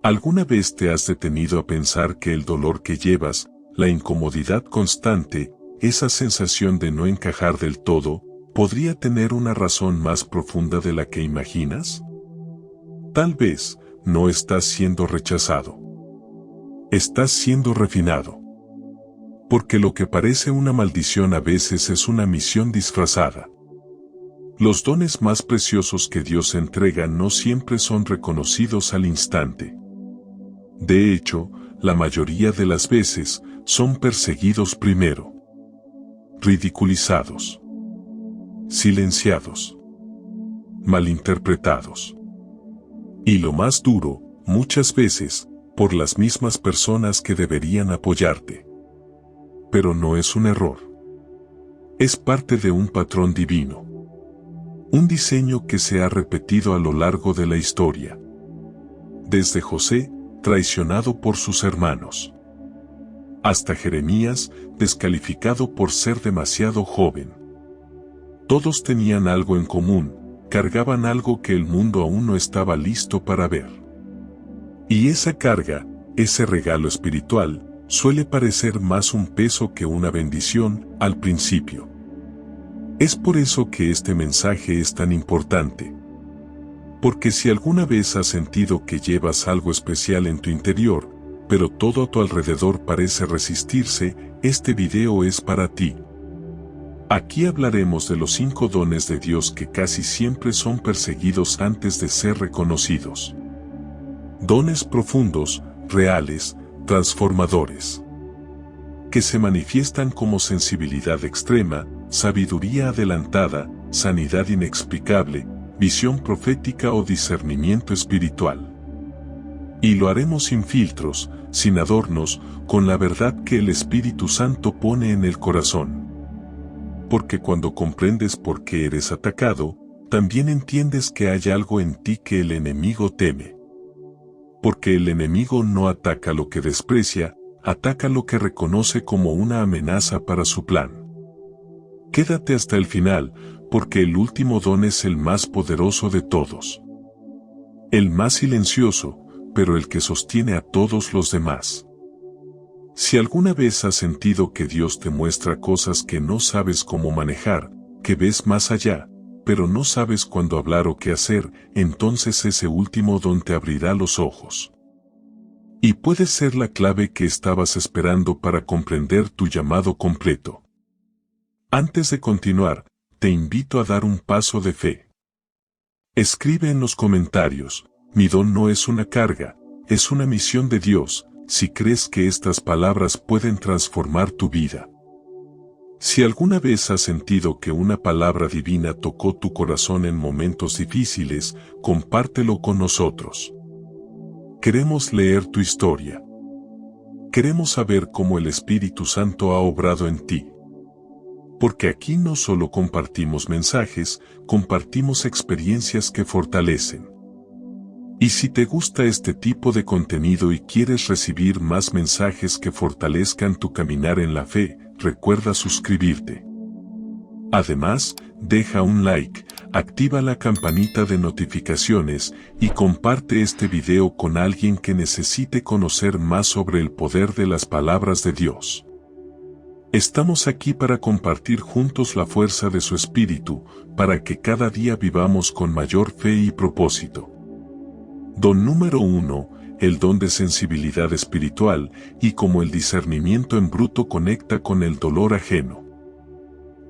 ¿Alguna vez te has detenido a pensar que el dolor que llevas, la incomodidad constante, esa sensación de no encajar del todo, podría tener una razón más profunda de la que imaginas? Tal vez no estás siendo rechazado. Estás siendo refinado. Porque lo que parece una maldición a veces es una misión disfrazada. Los dones más preciosos que Dios entrega no siempre son reconocidos al instante. De hecho, la mayoría de las veces, son perseguidos primero. Ridiculizados. Silenciados. Malinterpretados. Y lo más duro, muchas veces, por las mismas personas que deberían apoyarte. Pero no es un error. Es parte de un patrón divino. Un diseño que se ha repetido a lo largo de la historia. Desde José, traicionado por sus hermanos, hasta Jeremías, descalificado por ser demasiado joven. Todos tenían algo en común, cargaban algo que el mundo aún no estaba listo para ver. Y esa carga, ese regalo espiritual, suele parecer más un peso que una bendición al principio. Es por eso que este mensaje es tan importante. Porque si alguna vez has sentido que llevas algo especial en tu interior, pero todo a tu alrededor parece resistirse, este video es para ti. Aquí hablaremos de los 5 dones de Dios que casi siempre son perseguidos antes de ser reconocidos. Dones profundos, reales, transformadores. Que se manifiestan como sensibilidad extrema, sabiduría adelantada, sanidad inexplicable, visión profética o discernimiento espiritual. Y lo haremos sin filtros, sin adornos, con la verdad que el Espíritu Santo pone en el corazón. Porque cuando comprendes por qué eres atacado, también entiendes que hay algo en ti que el enemigo teme. Porque el enemigo no ataca lo que desprecia, ataca lo que reconoce como una amenaza para su plan. Quédate hasta el final, porque el último don es el más poderoso de todos. El más silencioso, pero el que sostiene a todos los demás. Si alguna vez has sentido que Dios te muestra cosas que no sabes cómo manejar, que ves más allá, pero no sabes cuándo hablar o qué hacer, entonces ese último don te abrirá los ojos. Y puede ser la clave que estabas esperando para comprender tu llamado completo. Antes de continuar, te invito a dar un paso de fe. Escribe en los comentarios, mi don no es una carga, es una misión de Dios, si crees que estas palabras pueden transformar tu vida. Si alguna vez has sentido que una palabra divina tocó tu corazón en momentos difíciles, compártelo con nosotros. Queremos leer tu historia. Queremos saber cómo el Espíritu Santo ha obrado en ti. Porque aquí no solo compartimos mensajes, compartimos experiencias que fortalecen. Y si te gusta este tipo de contenido y quieres recibir más mensajes que fortalezcan tu caminar en la fe, recuerda suscribirte. Además, deja un like, activa la campanita de notificaciones y comparte este video con alguien que necesite conocer más sobre el poder de las palabras de Dios. Estamos aquí para compartir juntos la fuerza de su Espíritu, para que cada día vivamos con mayor fe y propósito. Don número 1, el don de sensibilidad espiritual, y como el discernimiento en bruto conecta con el dolor ajeno.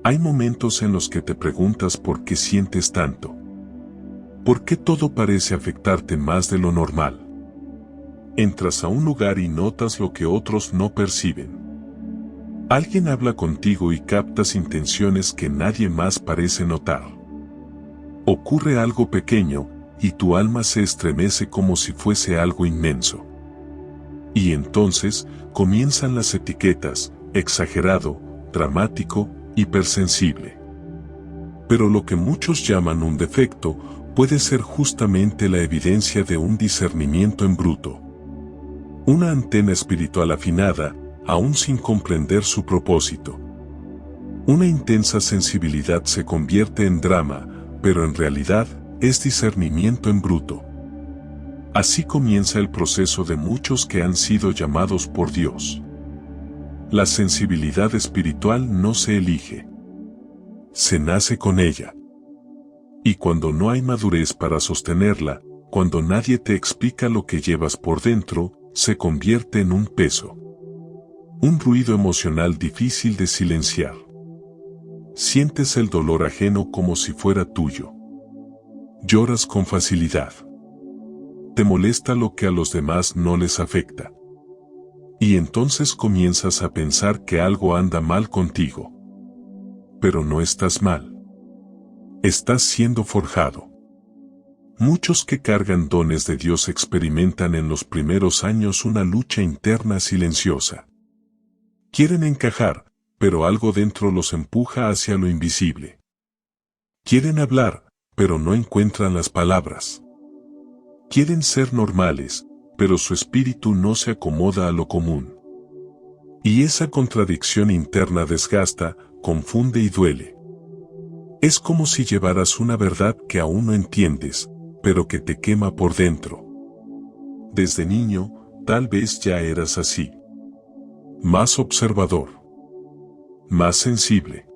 Hay momentos en los que te preguntas por qué sientes tanto. ¿Por qué todo parece afectarte más de lo normal? Entras a un lugar y notas lo que otros no perciben. Alguien habla contigo y captas intenciones que nadie más parece notar. Ocurre algo pequeño, y tu alma se estremece como si fuese algo inmenso. Y entonces, comienzan las etiquetas, exagerado, dramático, hipersensible. Pero lo que muchos llaman un defecto, puede ser justamente la evidencia de un discernimiento en bruto. Una antena espiritual afinada, aún sin comprender su propósito. Una intensa sensibilidad se convierte en drama, pero en realidad, es discernimiento en bruto. Así comienza el proceso de muchos que han sido llamados por Dios. La sensibilidad espiritual no se elige. Se nace con ella. Y cuando no hay madurez para sostenerla, cuando nadie te explica lo que llevas por dentro, se convierte en un peso. Un ruido emocional difícil de silenciar. Sientes el dolor ajeno como si fuera tuyo. Lloras con facilidad. Te molesta lo que a los demás no les afecta. Y entonces comienzas a pensar que algo anda mal contigo. Pero no estás mal. Estás siendo forjado. Muchos que cargan dones de Dios experimentan en los primeros años una lucha interna silenciosa. Quieren encajar, pero algo dentro los empuja hacia lo invisible. Quieren hablar, pero no encuentran las palabras. Quieren ser normales, pero su espíritu no se acomoda a lo común. Y esa contradicción interna desgasta, confunde y duele. Es como si llevaras una verdad que aún no entiendes, pero que te quema por dentro. Desde niño, tal vez ya eras así. Más observador. Más sensible.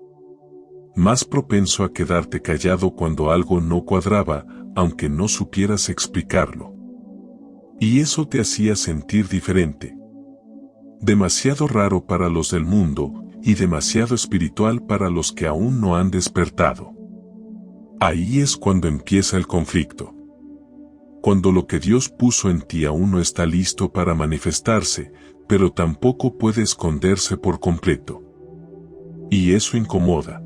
Más propenso a quedarte callado cuando algo no cuadraba, aunque no supieras explicarlo. Y eso te hacía sentir diferente. Demasiado raro para los del mundo, y demasiado espiritual para los que aún no han despertado. Ahí es cuando empieza el conflicto. Cuando lo que Dios puso en ti aún no está listo para manifestarse, pero tampoco puede esconderse por completo. Y eso incomoda.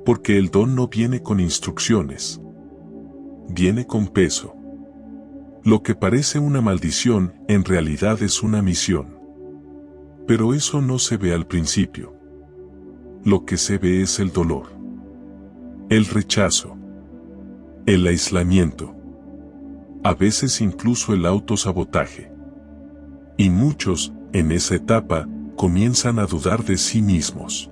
Porque el don no viene con instrucciones. Viene con peso. Lo que parece una maldición, en realidad es una misión. Pero eso no se ve al principio. Lo que se ve es el dolor. El rechazo. El aislamiento. A veces incluso el autosabotaje. Y muchos, en esa etapa, comienzan a dudar de sí mismos.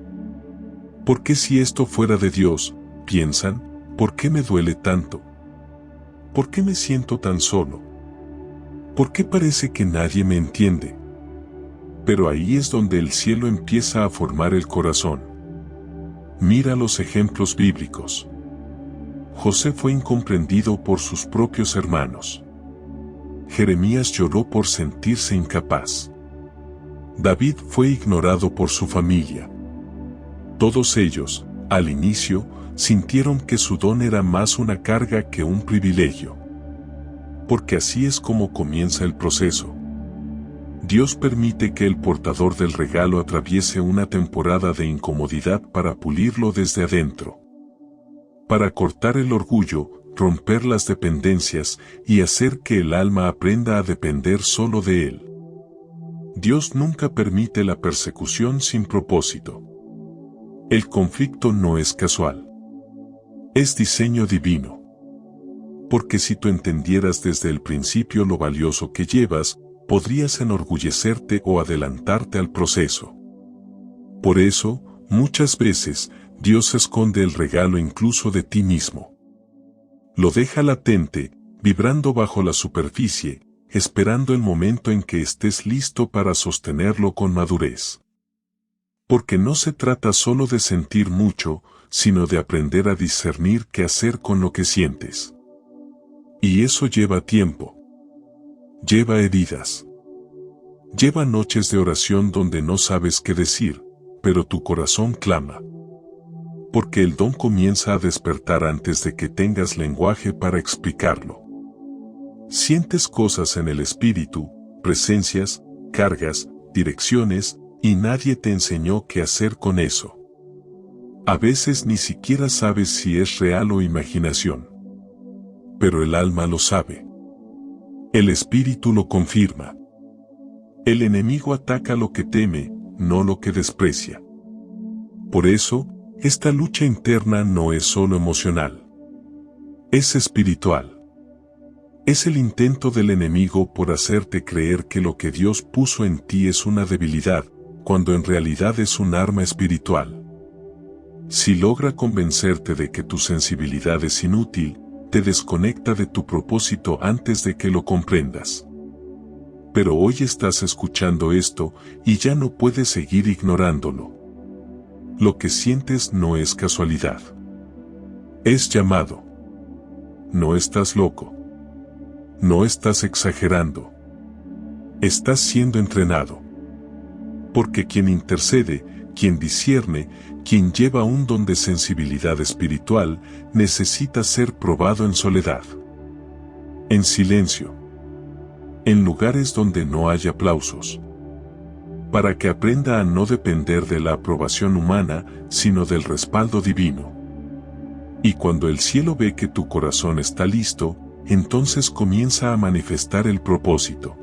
¿Por qué si esto fuera de Dios, piensan, por qué me duele tanto? ¿Por qué me siento tan solo? ¿Por qué parece que nadie me entiende? Pero ahí es donde el cielo empieza a formar el corazón. Mira los ejemplos bíblicos. José fue incomprendido por sus propios hermanos. Jeremías lloró por sentirse incapaz. David fue ignorado por su familia. Todos ellos, al inicio, sintieron que su don era más una carga que un privilegio. Porque así es como comienza el proceso. Dios permite que el portador del regalo atraviese una temporada de incomodidad para pulirlo desde adentro. Para cortar el orgullo, romper las dependencias y hacer que el alma aprenda a depender solo de Él. Dios nunca permite la persecución sin propósito. El conflicto no es casual. Es diseño divino. Porque si tú entendieras desde el principio lo valioso que llevas, podrías enorgullecerte o adelantarte al proceso. Por eso, muchas veces, Dios esconde el regalo incluso de ti mismo. Lo deja latente, vibrando bajo la superficie, esperando el momento en que estés listo para sostenerlo con madurez. Porque no se trata solo de sentir mucho, sino de aprender a discernir qué hacer con lo que sientes. Y eso lleva tiempo. Lleva heridas. Lleva noches de oración donde no sabes qué decir, pero tu corazón clama. Porque el don comienza a despertar antes de que tengas lenguaje para explicarlo. Sientes cosas en el espíritu, presencias, cargas, direcciones, y nadie te enseñó qué hacer con eso. A veces ni siquiera sabes si es real o imaginación. Pero el alma lo sabe. El espíritu lo confirma. El enemigo ataca lo que teme, no lo que desprecia. Por eso, esta lucha interna no es solo emocional. Es espiritual. Es el intento del enemigo por hacerte creer que lo que Dios puso en ti es una debilidad, cuando en realidad es un arma espiritual. Si logra convencerte de que tu sensibilidad es inútil, te desconecta de tu propósito antes de que lo comprendas. Pero hoy estás escuchando esto y ya no puedes seguir ignorándolo. Lo que sientes no es casualidad. Es llamado. No estás loco. No estás exagerando. Estás siendo entrenado. Porque quien intercede, quien discierne, quien lleva un don de sensibilidad espiritual, necesita ser probado en soledad. En silencio. En lugares donde no hay aplausos. Para que aprenda a no depender de la aprobación humana, sino del respaldo divino. Y cuando el cielo ve que tu corazón está listo, entonces comienza a manifestar el propósito.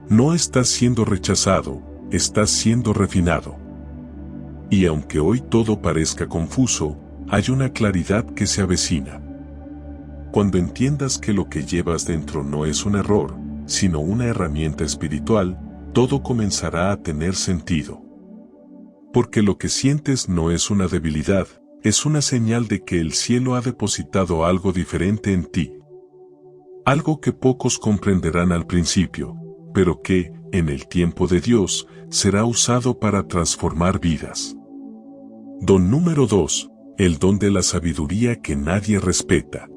No estás siendo rechazado, estás siendo refinado. Y aunque hoy todo parezca confuso, hay una claridad que se avecina. Cuando entiendas que lo que llevas dentro no es un error, sino una herramienta espiritual, todo comenzará a tener sentido. Porque lo que sientes no es una debilidad, es una señal de que el cielo ha depositado algo diferente en ti. Algo que pocos comprenderán al principio, pero que, en el tiempo de Dios, será usado para transformar vidas. Don número 2, el don de la sabiduría que nadie respeta.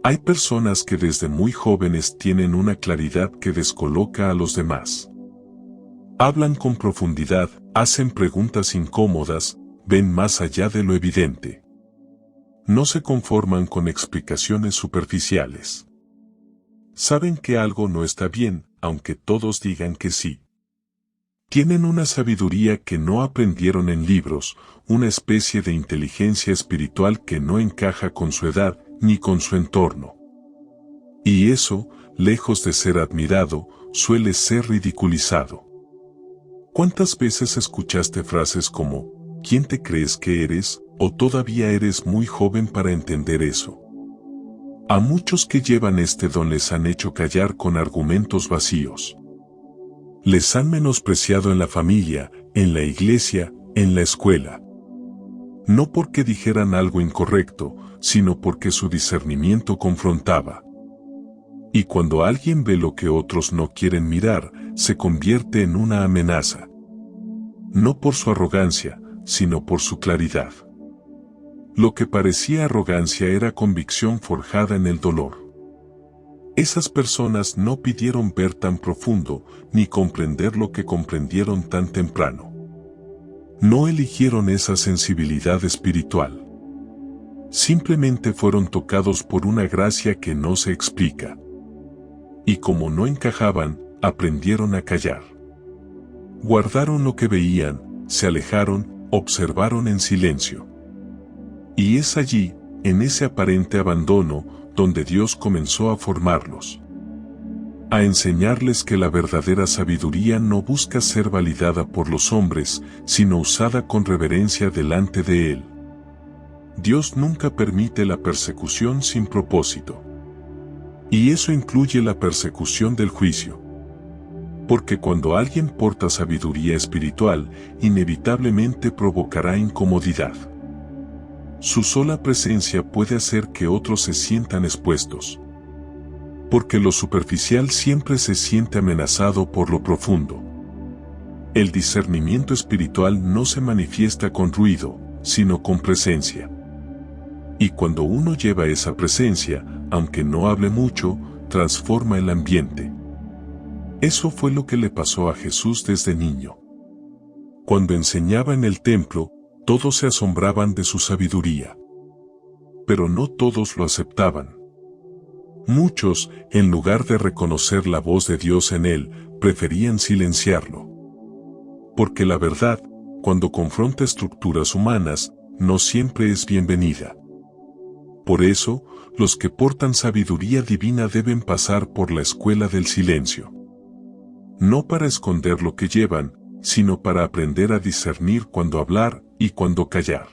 Hay personas que desde muy jóvenes tienen una claridad que descoloca a los demás. Hablan con profundidad, hacen preguntas incómodas, ven más allá de lo evidente. No se conforman con explicaciones superficiales. Saben que algo no está bien, aunque todos digan que sí. Tienen una sabiduría que no aprendieron en libros, una especie de inteligencia espiritual que no encaja con su edad ni con su entorno. Y eso, lejos de ser admirado, suele ser ridiculizado. ¿Cuántas veces escuchaste frases como, ¿quién te crees que eres? O todavía eres muy joven para entender eso? A muchos que llevan este don les han hecho callar con argumentos vacíos. Les han menospreciado en la familia, en la iglesia, en la escuela. No porque dijeran algo incorrecto, sino porque su discernimiento confrontaba. Y cuando alguien ve lo que otros no quieren mirar, se convierte en una amenaza. No por su arrogancia, sino por su claridad. Lo que parecía arrogancia era convicción forjada en el dolor. Esas personas no pidieron ver tan profundo, ni comprender lo que comprendieron tan temprano. No eligieron esa sensibilidad espiritual. Simplemente fueron tocados por una gracia que no se explica. Y como no encajaban, aprendieron a callar. Guardaron lo que veían, se alejaron, observaron en silencio. Y es allí, en ese aparente abandono, donde Dios comenzó a formarlos. A enseñarles que la verdadera sabiduría no busca ser validada por los hombres, sino usada con reverencia delante de Él. Dios nunca permite la persecución sin propósito. Y eso incluye la persecución del juicio. Porque cuando alguien porta sabiduría espiritual, inevitablemente provocará incomodidad. Su sola presencia puede hacer que otros se sientan expuestos. Porque lo superficial siempre se siente amenazado por lo profundo. El discernimiento espiritual no se manifiesta con ruido, sino con presencia. Y cuando uno lleva esa presencia, aunque no hable mucho, transforma el ambiente. Eso fue lo que le pasó a Jesús desde niño. Cuando enseñaba en el templo, todos se asombraban de su sabiduría. Pero no todos lo aceptaban. Muchos, en lugar de reconocer la voz de Dios en él, preferían silenciarlo. Porque la verdad, cuando confronta estructuras humanas, no siempre es bienvenida. Por eso, los que portan sabiduría divina deben pasar por la escuela del silencio. No para esconder lo que llevan, sino para aprender a discernir cuándo hablar y cuándo callar.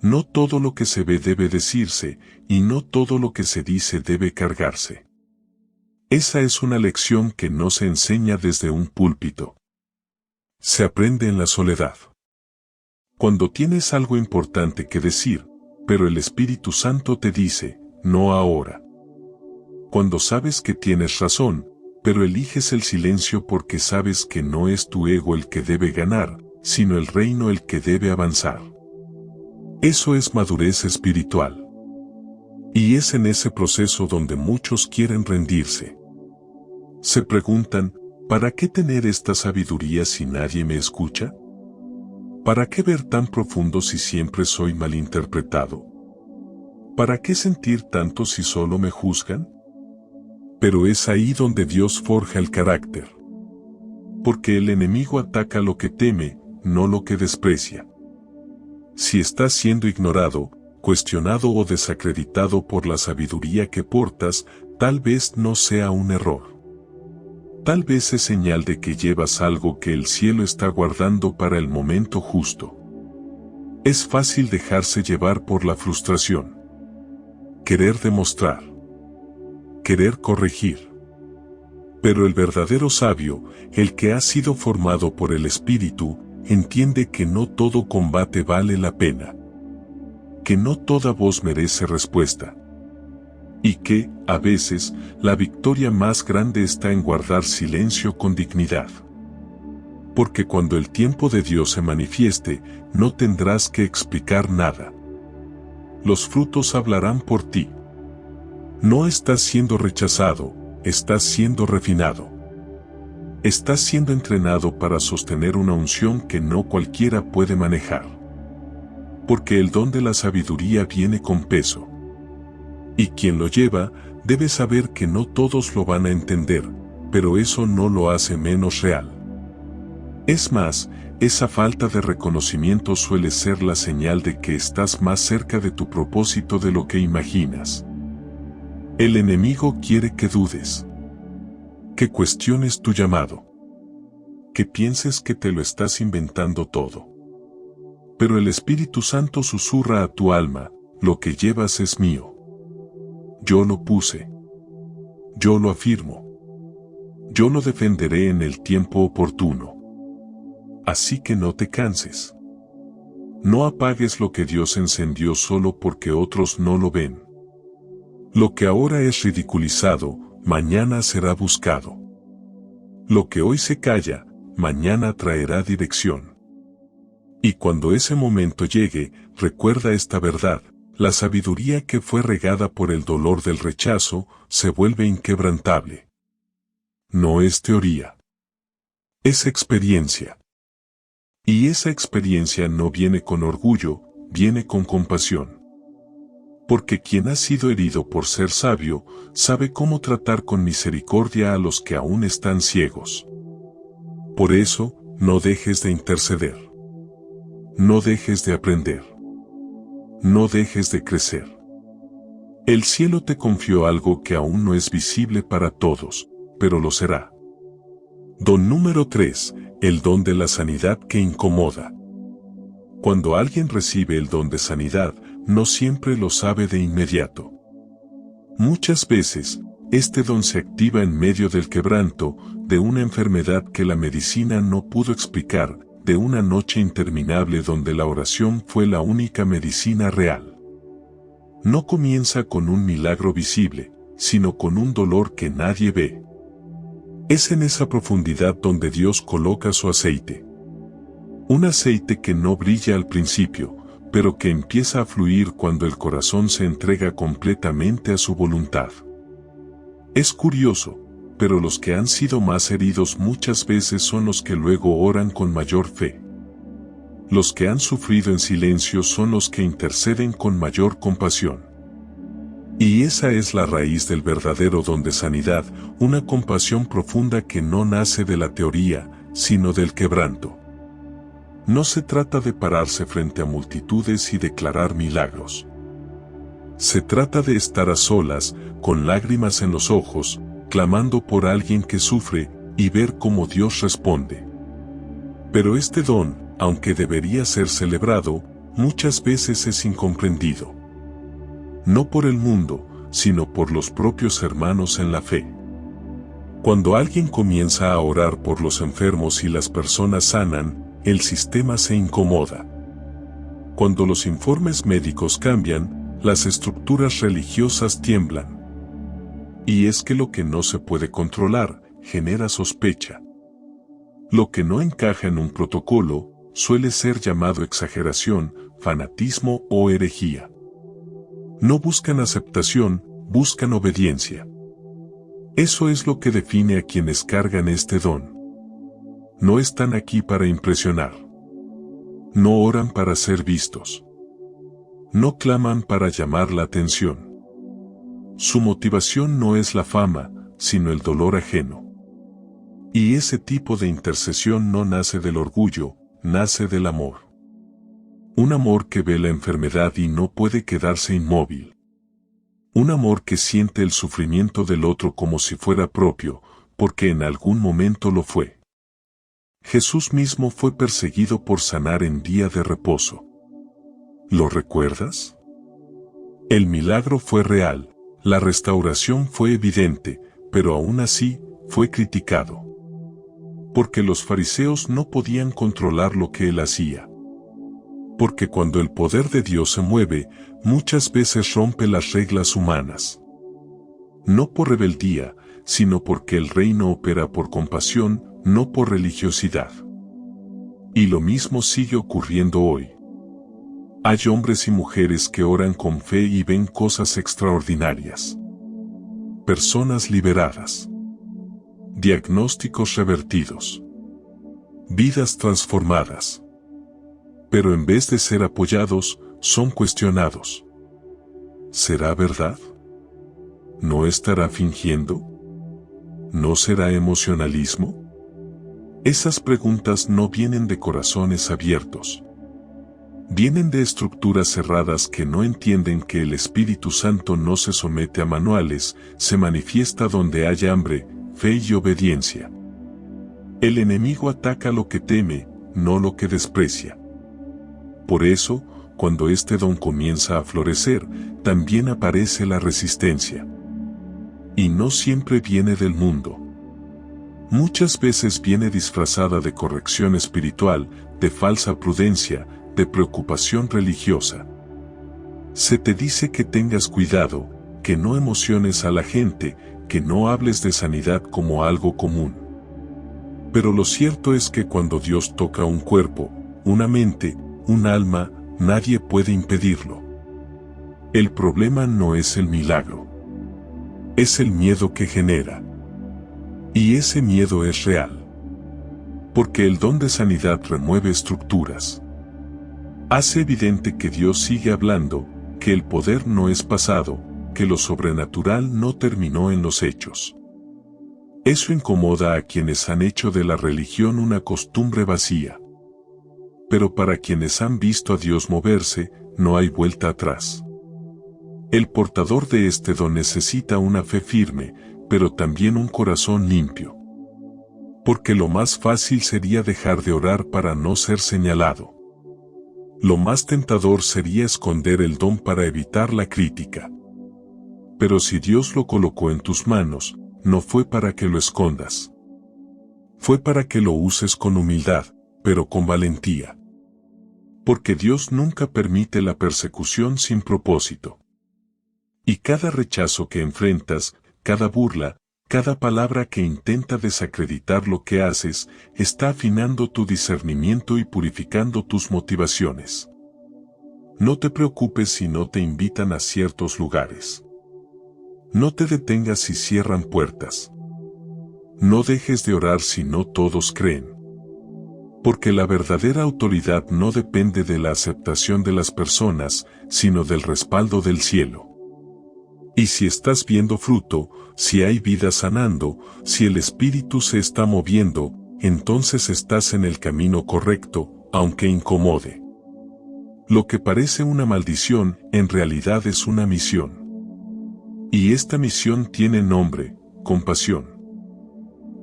No todo lo que se ve debe decirse, y no todo lo que se dice debe cargarse. Esa es una lección que no se enseña desde un púlpito. Se aprende en la soledad. Cuando tienes algo importante que decir, pero el Espíritu Santo te dice, no ahora. Cuando sabes que tienes razón, pero eliges el silencio porque sabes que no es tu ego el que debe ganar, sino el reino el que debe avanzar. Eso es madurez espiritual. Y es en ese proceso donde muchos quieren rendirse. Se preguntan, ¿para qué tener esta sabiduría si nadie me escucha? ¿Para qué ver tan profundo si siempre soy malinterpretado? ¿Para qué sentir tanto si solo me juzgan? Pero es ahí donde Dios forja el carácter. Porque el enemigo ataca lo que teme, no lo que desprecia. Si estás siendo ignorado, cuestionado o desacreditado por la sabiduría que portas, tal vez no sea un error. Tal vez es señal de que llevas algo que el cielo está guardando para el momento justo. Es fácil dejarse llevar por la frustración. Querer demostrar. Querer corregir. Pero el verdadero sabio, el que ha sido formado por el Espíritu, entiende que no todo combate vale la pena. Que no toda voz merece respuesta. Y que, a veces, la victoria más grande está en guardar silencio con dignidad. Porque cuando el tiempo de Dios se manifieste, no tendrás que explicar nada. Los frutos hablarán por ti. No estás siendo rechazado, estás siendo refinado. Estás siendo entrenado para sostener una unción que no cualquiera puede manejar. Porque el don de la sabiduría viene con peso. Y quien lo lleva, debe saber que no todos lo van a entender, pero eso no lo hace menos real. Es más, esa falta de reconocimiento suele ser la señal de que estás más cerca de tu propósito de lo que imaginas. El enemigo quiere que dudes. Que cuestiones tu llamado. Que pienses que te lo estás inventando todo. Pero el Espíritu Santo susurra a tu alma, lo que llevas es mío. Yo lo puse. Yo lo afirmo. Yo lo defenderé en el tiempo oportuno. Así que no te canses. No apagues lo que Dios encendió solo porque otros no lo ven. Lo que ahora es ridiculizado, mañana será buscado. Lo que hoy se calla, mañana traerá dirección. Y cuando ese momento llegue, recuerda esta verdad. La sabiduría que fue regada por el dolor del rechazo, se vuelve inquebrantable. No es teoría. Es experiencia. Y esa experiencia no viene con orgullo, viene con compasión. Porque quien ha sido herido por ser sabio, sabe cómo tratar con misericordia a los que aún están ciegos. Por eso, no dejes de interceder. No dejes de aprender. No dejes de crecer. El cielo te confió algo que aún no es visible para todos, pero lo será. Don número 3, el don de la sanidad que incomoda. Cuando alguien recibe el don de sanidad, no siempre lo sabe de inmediato. Muchas veces, este don se activa en medio del quebranto, de una enfermedad que la medicina no pudo explicar, de una noche interminable donde la oración fue la única medicina real. No comienza con un milagro visible, sino con un dolor que nadie ve. Es en esa profundidad donde Dios coloca su aceite. Un aceite que no brilla al principio, pero que empieza a fluir cuando el corazón se entrega completamente a su voluntad. Es curioso, pero los que han sido más heridos muchas veces son los que luego oran con mayor fe. Los que han sufrido en silencio son los que interceden con mayor compasión. Y esa es la raíz del verdadero don de sanidad, una compasión profunda que no nace de la teoría, sino del quebranto. No se trata de pararse frente a multitudes y declarar milagros. Se trata de estar a solas, con lágrimas en los ojos, clamando por alguien que sufre, y ver cómo Dios responde. Pero este don, aunque debería ser celebrado, muchas veces es incomprendido. No por el mundo, sino por los propios hermanos en la fe. Cuando alguien comienza a orar por los enfermos y las personas sanan, el sistema se incomoda. Cuando los informes médicos cambian, las estructuras religiosas tiemblan. Y es que lo que no se puede controlar genera sospecha. Lo que no encaja en un protocolo suele ser llamado exageración, fanatismo o herejía. No buscan aceptación, buscan obediencia. Eso es lo que define a quienes cargan este don. No están aquí para impresionar. No oran para ser vistos. No claman para llamar la atención. Su motivación no es la fama, sino el dolor ajeno. Y ese tipo de intercesión no nace del orgullo, nace del amor. Un amor que ve la enfermedad y no puede quedarse inmóvil. Un amor que siente el sufrimiento del otro como si fuera propio, porque en algún momento lo fue. Jesús mismo fue perseguido por sanar en día de reposo. ¿Lo recuerdas? El milagro fue real, la restauración fue evidente, pero aún así fue criticado. Porque los fariseos no podían controlar lo que él hacía. Porque cuando el poder de Dios se mueve, muchas veces rompe las reglas humanas. No por rebeldía, sino porque el reino opera por compasión, no por religiosidad. Y lo mismo sigue ocurriendo hoy. Hay hombres y mujeres que oran con fe y ven cosas extraordinarias. Personas liberadas. Diagnósticos revertidos. Vidas transformadas. Pero en vez de ser apoyados, son cuestionados. ¿Será verdad? ¿No estará fingiendo? ¿No será emocionalismo? Esas preguntas no vienen de corazones abiertos. Vienen de estructuras cerradas que no entienden que el Espíritu Santo no se somete a manuales, se manifiesta donde hay hambre, fe y obediencia. El enemigo ataca lo que teme, no lo que desprecia. Por eso, cuando este don comienza a florecer, también aparece la resistencia. Y no siempre viene del mundo. Muchas veces viene disfrazada de corrección espiritual, de falsa prudencia, de preocupación religiosa. Se te dice que tengas cuidado, que no emociones a la gente, que no hables de sanidad como algo común. Pero lo cierto es que cuando Dios toca un cuerpo, una mente, un alma, nadie puede impedirlo. El problema no es el milagro. Es el miedo que genera. Y ese miedo es real. Porque el don de sanidad remueve estructuras. Hace evidente que Dios sigue hablando, que el poder no es pasado, que lo sobrenatural no terminó en los hechos. Eso incomoda a quienes han hecho de la religión una costumbre vacía. Pero para quienes han visto a Dios moverse, no hay vuelta atrás. El portador de este don necesita una fe firme, pero también un corazón limpio. Porque lo más fácil sería dejar de orar para no ser señalado. Lo más tentador sería esconder el don para evitar la crítica. Pero si Dios lo colocó en tus manos, no fue para que lo escondas. Fue para que lo uses con humildad, pero con valentía. Porque Dios nunca permite la persecución sin propósito. Y cada rechazo que enfrentas, cada burla, cada palabra que intenta desacreditar lo que haces, está afinando tu discernimiento y purificando tus motivaciones. No te preocupes si no te invitan a ciertos lugares. No te detengas si cierran puertas. No dejes de orar si no todos creen. Porque la verdadera autoridad no depende de la aceptación de las personas, sino del respaldo del cielo. Y si estás viendo fruto, si hay vida sanando, si el Espíritu se está moviendo, entonces estás en el camino correcto, aunque incomode. Lo que parece una maldición, en realidad es una misión. Y esta misión tiene nombre, compasión.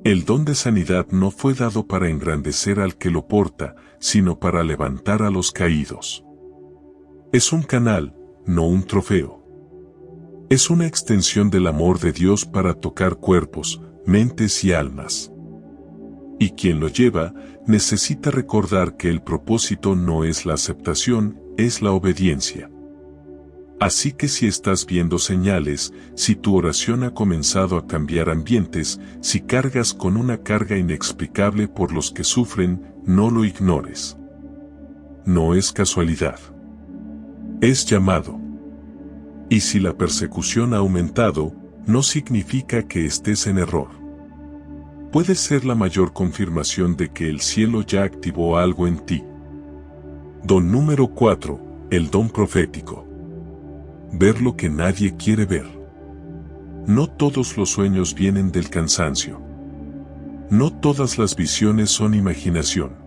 El don de sanidad no fue dado para engrandecer al que lo porta, sino para levantar a los caídos. Es un canal, no un trofeo. Es una extensión del amor de Dios para tocar cuerpos, mentes y almas. Y quien lo lleva, necesita recordar que el propósito no es la aceptación, es la obediencia. Así que si estás viendo señales, si tu oración ha comenzado a cambiar ambientes, si cargas con una carga inexplicable por los que sufren, no lo ignores. No es casualidad. Es llamado. Y si la persecución ha aumentado, no significa que estés en error. Puede ser la mayor confirmación de que el cielo ya activó algo en ti. Don número 4, el don profético. Ver lo que nadie quiere ver. No todos los sueños vienen del cansancio. No todas las visiones son imaginación.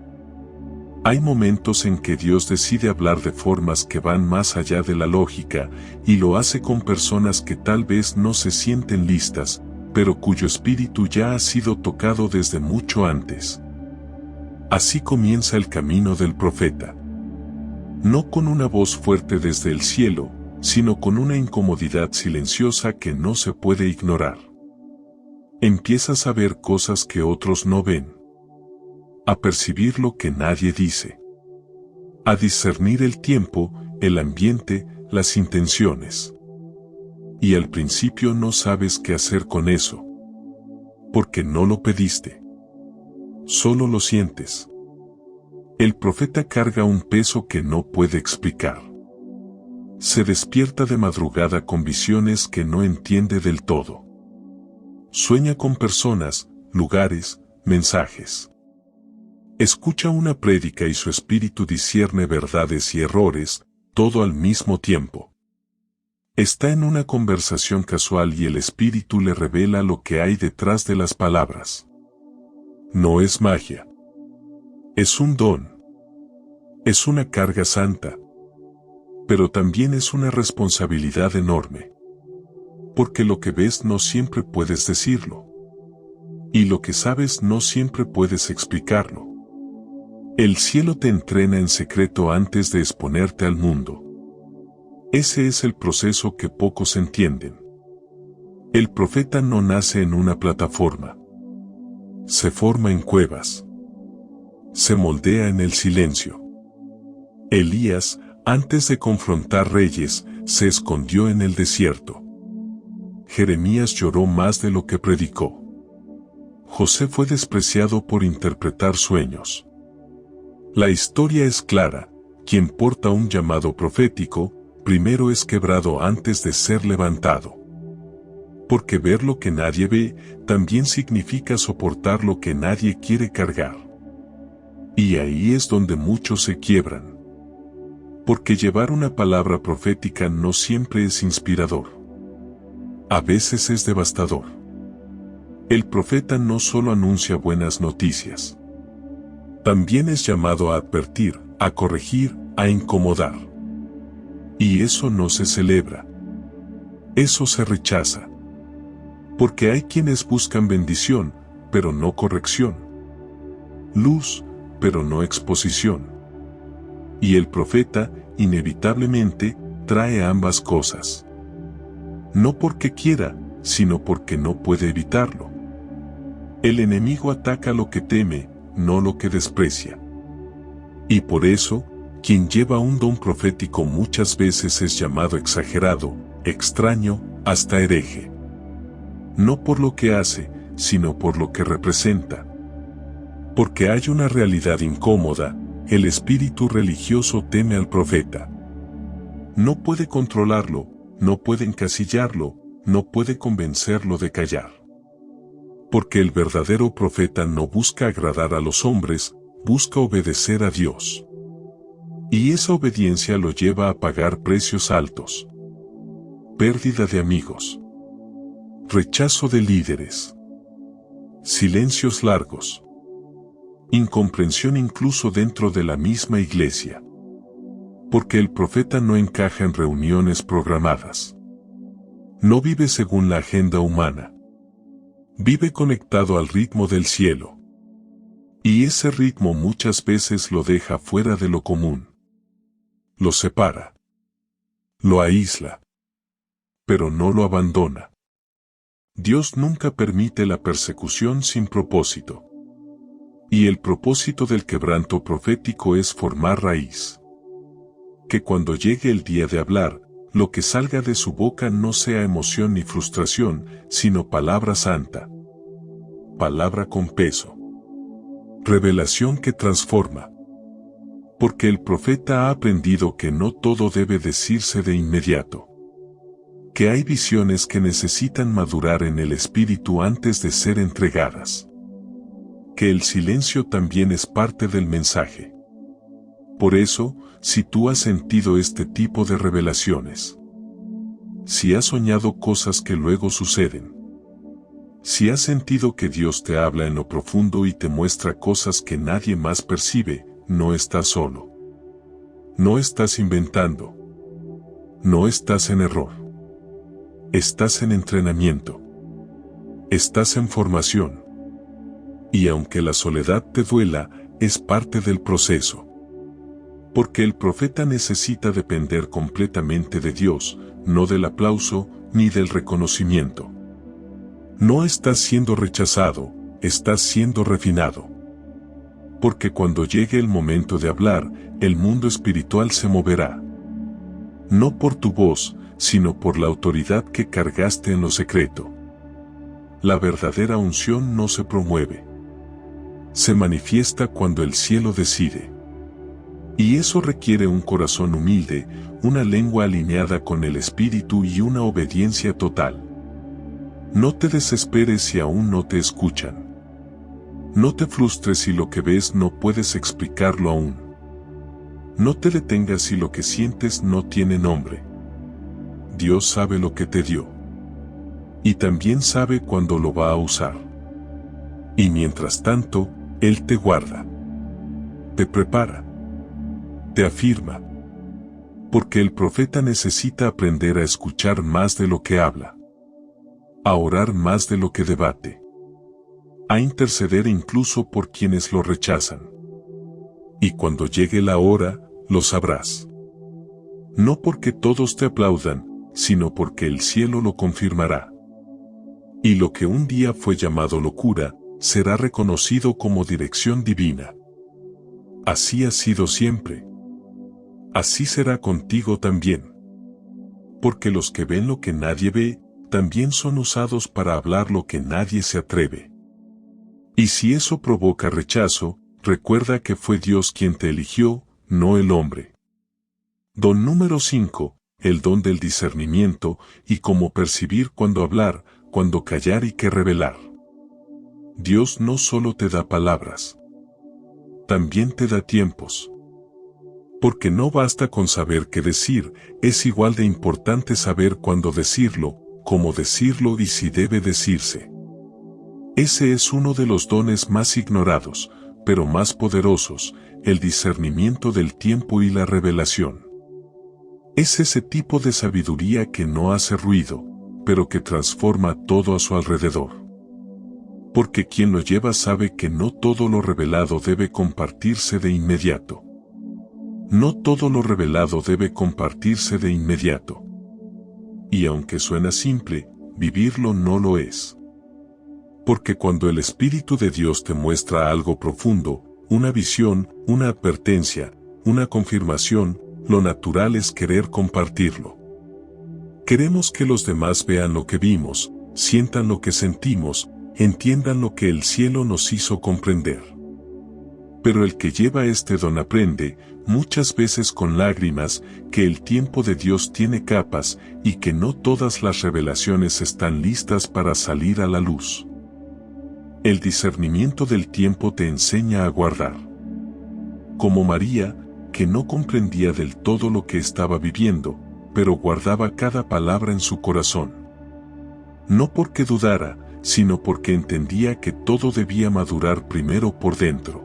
Hay momentos en que Dios decide hablar de formas que van más allá de la lógica, y lo hace con personas que tal vez no se sienten listas, pero cuyo espíritu ya ha sido tocado desde mucho antes. Así comienza el camino del profeta. No con una voz fuerte desde el cielo, sino con una incomodidad silenciosa que no se puede ignorar. Empiezas a ver cosas que otros no ven. A percibir lo que nadie dice. A discernir el tiempo, el ambiente, las intenciones. Y al principio no sabes qué hacer con eso. Porque no lo pediste. Solo lo sientes. El profeta carga un peso que no puede explicar. Se despierta de madrugada con visiones que no entiende del todo. Sueña con personas, lugares, mensajes. Escucha una prédica y su espíritu discierne verdades y errores, todo al mismo tiempo. Está en una conversación casual y el espíritu le revela lo que hay detrás de las palabras. No es magia. Es un don. Es una carga santa. Pero también es una responsabilidad enorme. Porque lo que ves no siempre puedes decirlo. Y lo que sabes no siempre puedes explicarlo. El cielo te entrena en secreto antes de exponerte al mundo. Ese es el proceso que pocos entienden. El profeta no nace en una plataforma. Se forma en cuevas. Se moldea en el silencio. Elías, antes de confrontar reyes, se escondió en el desierto. Jeremías lloró más de lo que predicó. José fue despreciado por interpretar sueños. La historia es clara: quien porta un llamado profético, primero es quebrado antes de ser levantado. Porque ver lo que nadie ve, también significa soportar lo que nadie quiere cargar. Y ahí es donde muchos se quiebran. Porque llevar una palabra profética no siempre es inspirador. A veces es devastador. El profeta no solo anuncia buenas noticias. También es llamado a advertir, a corregir, a incomodar. Y eso no se celebra. Eso se rechaza. Porque hay quienes buscan bendición, pero no corrección. Luz, pero no exposición. Y el profeta, inevitablemente, trae ambas cosas. No porque quiera, sino porque no puede evitarlo. El enemigo ataca lo que teme, no lo que desprecia. Y por eso, quien lleva un don profético muchas veces es llamado exagerado, extraño, hasta hereje. No por lo que hace, sino por lo que representa. Porque hay una realidad incómoda: el espíritu religioso teme al profeta. No puede controlarlo, no puede encasillarlo, no puede convencerlo de callar. Porque el verdadero profeta no busca agradar a los hombres, busca obedecer a Dios. Y esa obediencia lo lleva a pagar precios altos. Pérdida de amigos. Rechazo de líderes. Silencios largos. Incomprensión incluso dentro de la misma iglesia. Porque el profeta no encaja en reuniones programadas. No vive según la agenda humana. Vive conectado al ritmo del cielo. Y ese ritmo muchas veces lo deja fuera de lo común. Lo separa. Lo aísla. Pero no lo abandona. Dios nunca permite la persecución sin propósito. Y el propósito del quebranto profético es formar raíz. Que cuando llegue el día de hablar, lo que salga de su boca no sea emoción ni frustración, sino palabra santa. Palabra con peso. Revelación que transforma. Porque el profeta ha aprendido que no todo debe decirse de inmediato. Que hay visiones que necesitan madurar en el espíritu antes de ser entregadas. Que el silencio también es parte del mensaje. Por eso, si tú has sentido este tipo de revelaciones, si has soñado cosas que luego suceden, si has sentido que Dios te habla en lo profundo y te muestra cosas que nadie más percibe, no estás solo. No estás inventando. No estás en error. Estás en entrenamiento. Estás en formación. Y aunque la soledad te duela, es parte del proceso. Porque el profeta necesita depender completamente de Dios, no del aplauso ni del reconocimiento. No estás siendo rechazado, estás siendo refinado. Porque cuando llegue el momento de hablar, el mundo espiritual se moverá. No por tu voz, sino por la autoridad que cargaste en lo secreto. La verdadera unción no se promueve. Se manifiesta cuando el cielo decide. Y eso requiere un corazón humilde, una lengua alineada con el espíritu y una obediencia total. No te desesperes si aún no te escuchan. No te frustres si lo que ves no puedes explicarlo aún. No te detengas si lo que sientes no tiene nombre. Dios sabe lo que te dio. Y también sabe cuándo lo va a usar. Y mientras tanto, Él te guarda. Te prepara. Te afirma. Porque el profeta necesita aprender a escuchar más de lo que habla. A orar más de lo que debate. A interceder incluso por quienes lo rechazan. Y cuando llegue la hora, lo sabrás. No porque todos te aplaudan, sino porque el cielo lo confirmará. Y lo que un día fue llamado locura, será reconocido como dirección divina. Así ha sido siempre. Así será contigo también. Porque los que ven lo que nadie ve, también son usados para hablar lo que nadie se atreve. Y si eso provoca rechazo, recuerda que fue Dios quien te eligió, no el hombre. Don número 5, el don del discernimiento y cómo percibir cuándo hablar, cuándo callar y qué revelar. Dios no solo te da palabras, también te da tiempos. Porque no basta con saber qué decir, es igual de importante saber cuándo decirlo, cómo decirlo y si debe decirse. Ese es uno de los dones más ignorados, pero más poderosos, el discernimiento del tiempo y la revelación. Es ese tipo de sabiduría que no hace ruido, pero que transforma todo a su alrededor. Porque quien lo lleva sabe que no todo lo revelado debe compartirse de inmediato. No todo lo revelado debe compartirse de inmediato. Y aunque suena simple, vivirlo no lo es. Porque cuando el Espíritu de Dios te muestra algo profundo, una visión, una advertencia, una confirmación, lo natural es querer compartirlo. Queremos que los demás vean lo que vimos, sientan lo que sentimos, entiendan lo que el cielo nos hizo comprender. Pero el que lleva este don aprende, muchas veces con lágrimas, que el tiempo de Dios tiene capas y que no todas las revelaciones están listas para salir a la luz. El discernimiento del tiempo te enseña a guardar. Como María, que no comprendía del todo lo que estaba viviendo, pero guardaba cada palabra en su corazón. No porque dudara, sino porque entendía que todo debía madurar primero por dentro.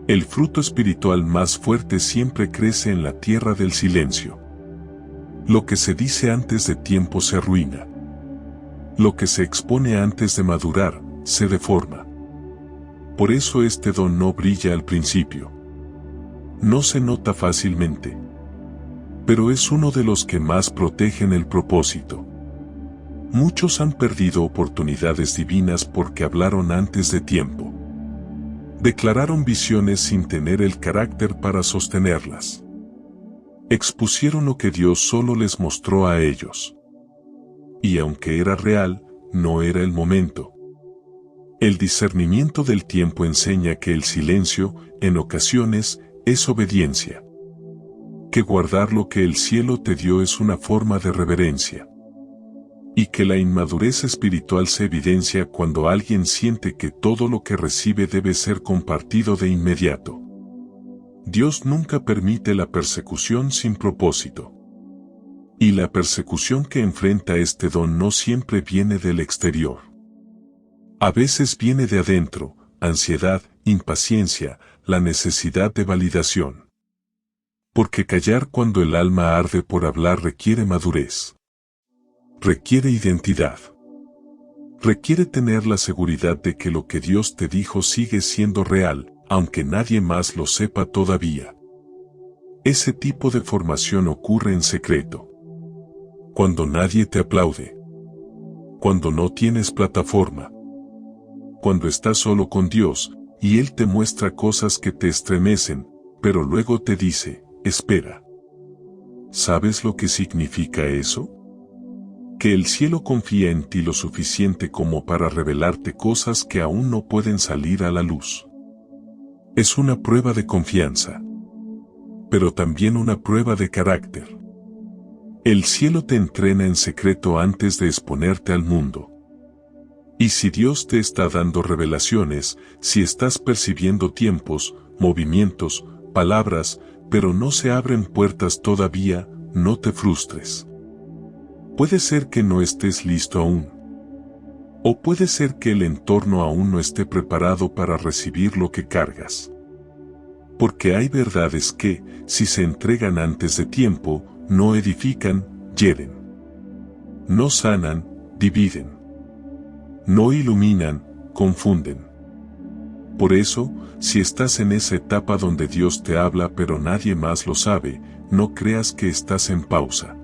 El fruto espiritual más fuerte siempre crece en la tierra del silencio. Lo que se dice antes de tiempo se arruina. Lo que se expone antes de madurar, se deforma. Por eso este don no brilla al principio. No se nota fácilmente. Pero es uno de los que más protegen el propósito. Muchos han perdido oportunidades divinas porque hablaron antes de tiempo. Declararon visiones sin tener el carácter para sostenerlas. Expusieron lo que Dios solo les mostró a ellos. Y aunque era real, no era el momento. El discernimiento del tiempo enseña que el silencio, en ocasiones, es obediencia. Que guardar lo que el cielo te dio es una forma de reverencia. Y que la inmadurez espiritual se evidencia cuando alguien siente que todo lo que recibe debe ser compartido de inmediato. Dios nunca permite la persecución sin propósito. Y la persecución que enfrenta este don no siempre viene del exterior. A veces viene de adentro, ansiedad, impaciencia, la necesidad de validación. Porque callar cuando el alma arde por hablar requiere madurez. Requiere identidad. Requiere tener la seguridad de que lo que Dios te dijo sigue siendo real, aunque nadie más lo sepa todavía. Ese tipo de formación ocurre en secreto. Cuando nadie te aplaude. Cuando no tienes plataforma. Cuando estás solo con Dios, y Él te muestra cosas que te estremecen, pero luego te dice, espera. ¿Sabes lo que significa eso? Que el cielo confía en ti lo suficiente como para revelarte cosas que aún no pueden salir a la luz. Es una prueba de confianza, pero también una prueba de carácter. El cielo te entrena en secreto antes de exponerte al mundo. Y si Dios te está dando revelaciones, si estás percibiendo tiempos, movimientos, palabras, pero no se abren puertas todavía, no te frustres. Puede ser que no estés listo aún. O puede ser que el entorno aún no esté preparado para recibir lo que cargas. Porque hay verdades que, si se entregan antes de tiempo, no edifican, hieren. No sanan, dividen. No iluminan, confunden. Por eso, si estás en esa etapa donde Dios te habla pero nadie más lo sabe, no creas que estás en pausa.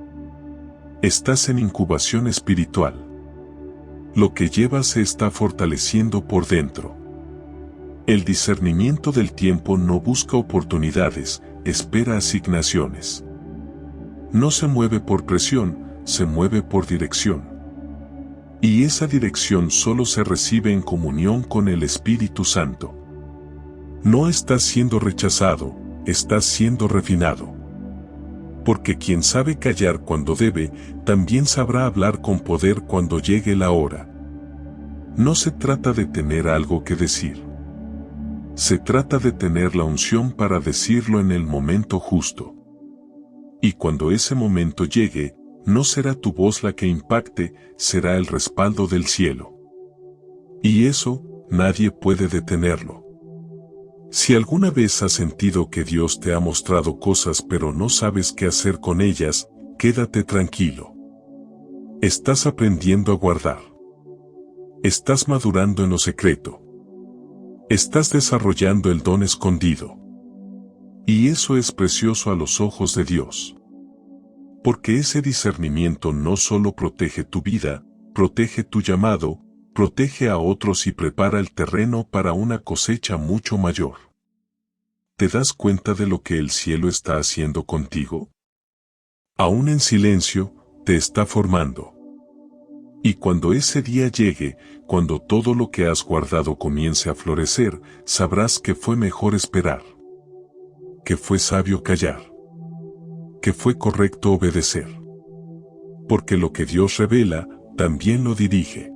Estás en incubación espiritual. Lo que llevas se está fortaleciendo por dentro. El discernimiento del tiempo no busca oportunidades, espera asignaciones. No se mueve por presión, se mueve por dirección. Y esa dirección solo se recibe en comunión con el Espíritu Santo. No estás siendo rechazado, estás siendo refinado. Porque quien sabe callar cuando debe, también sabrá hablar con poder cuando llegue la hora. No se trata de tener algo que decir. Se trata de tener la unción para decirlo en el momento justo. Y cuando ese momento llegue, no será tu voz la que impacte, será el respaldo del cielo. Y eso, nadie puede detenerlo. Si alguna vez has sentido que Dios te ha mostrado cosas pero no sabes qué hacer con ellas, quédate tranquilo. Estás aprendiendo a guardar. Estás madurando en lo secreto. Estás desarrollando el don escondido. Y eso es precioso a los ojos de Dios. Porque ese discernimiento no solo protege tu vida, protege tu llamado, protege a otros y prepara el terreno para una cosecha mucho mayor. ¿Te das cuenta de lo que el cielo está haciendo contigo? Aún en silencio, te está formando. Y cuando ese día llegue, cuando todo lo que has guardado comience a florecer, sabrás que fue mejor esperar. Que fue sabio callar. Que fue correcto obedecer. Porque lo que Dios revela, también lo dirige.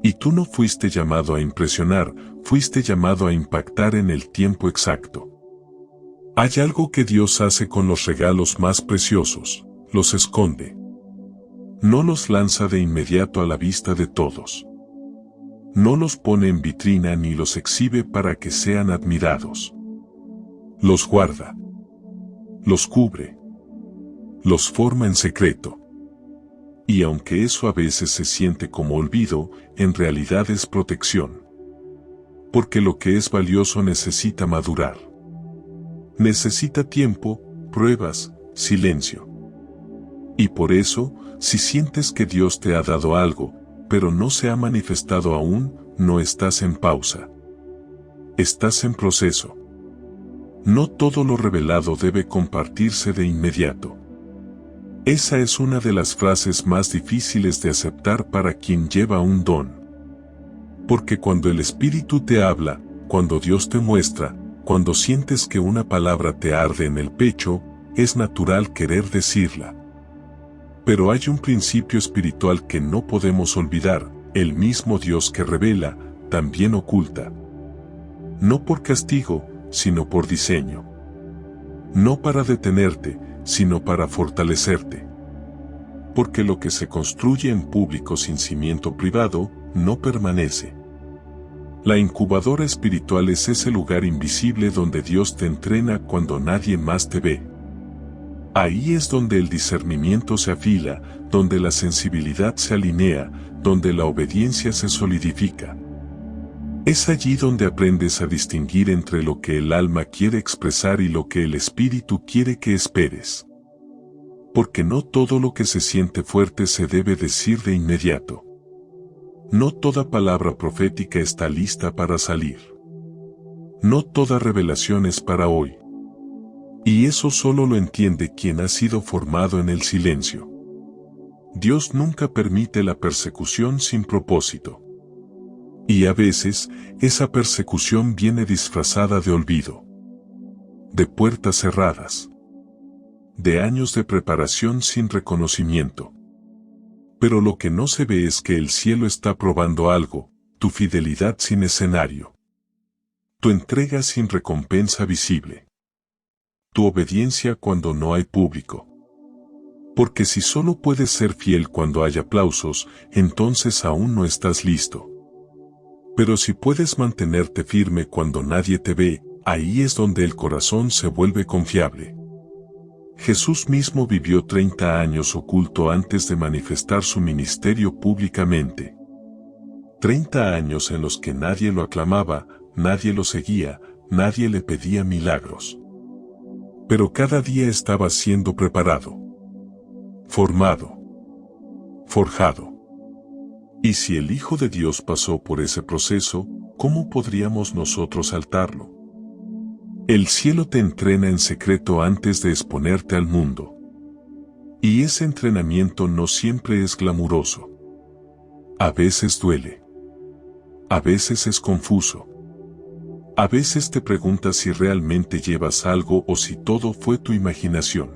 Y tú no fuiste llamado a impresionar, fuiste llamado a impactar en el tiempo exacto. Hay algo que Dios hace con los regalos más preciosos, los esconde. No los lanza de inmediato a la vista de todos. No los pone en vitrina ni los exhibe para que sean admirados. Los guarda. Los cubre. Los forma en secreto. Y aunque eso a veces se siente como olvido, en realidad es protección. Porque lo que es valioso necesita madurar. Necesita tiempo, pruebas, silencio. Y por eso, si sientes que Dios te ha dado algo, pero no se ha manifestado aún, no estás en pausa. Estás en proceso. No todo lo revelado debe compartirse de inmediato. Esa es una de las frases más difíciles de aceptar para quien lleva un don. Porque cuando el Espíritu te habla, cuando Dios te muestra, cuando sientes que una palabra te arde en el pecho, es natural querer decirla. Pero hay un principio espiritual que no podemos olvidar: el mismo Dios que revela, también oculta. No por castigo, sino por diseño. No para detenerte, sino para fortalecerte. Porque lo que se construye en público sin cimiento privado, no permanece. La incubadora espiritual es ese lugar invisible donde Dios te entrena cuando nadie más te ve. Ahí es donde el discernimiento se afila, donde la sensibilidad se alinea, donde la obediencia se solidifica. Es allí donde aprendes a distinguir entre lo que el alma quiere expresar y lo que el espíritu quiere que esperes. Porque no todo lo que se siente fuerte se debe decir de inmediato. No toda palabra profética está lista para salir. No toda revelación es para hoy. Y eso solo lo entiende quien ha sido formado en el silencio. Dios nunca permite la persecución sin propósito. Y a veces, esa persecución viene disfrazada de olvido, de puertas cerradas, de años de preparación sin reconocimiento. Pero lo que no se ve es que el cielo está probando algo: tu fidelidad sin escenario, tu entrega sin recompensa visible, tu obediencia cuando no hay público. Porque si solo puedes ser fiel cuando hay aplausos, entonces aún no estás listo. Pero si puedes mantenerte firme cuando nadie te ve, ahí es donde el corazón se vuelve confiable. Jesús mismo vivió 30 años oculto antes de manifestar su ministerio públicamente. 30 años en los que nadie lo aclamaba, nadie lo seguía, nadie le pedía milagros. Pero cada día estaba siendo preparado, formado, forjado. Y si el Hijo de Dios pasó por ese proceso, ¿cómo podríamos nosotros saltarlo? El cielo te entrena en secreto antes de exponerte al mundo. Y ese entrenamiento no siempre es glamuroso. A veces duele. A veces es confuso. A veces te preguntas si realmente llevas algo o si todo fue tu imaginación.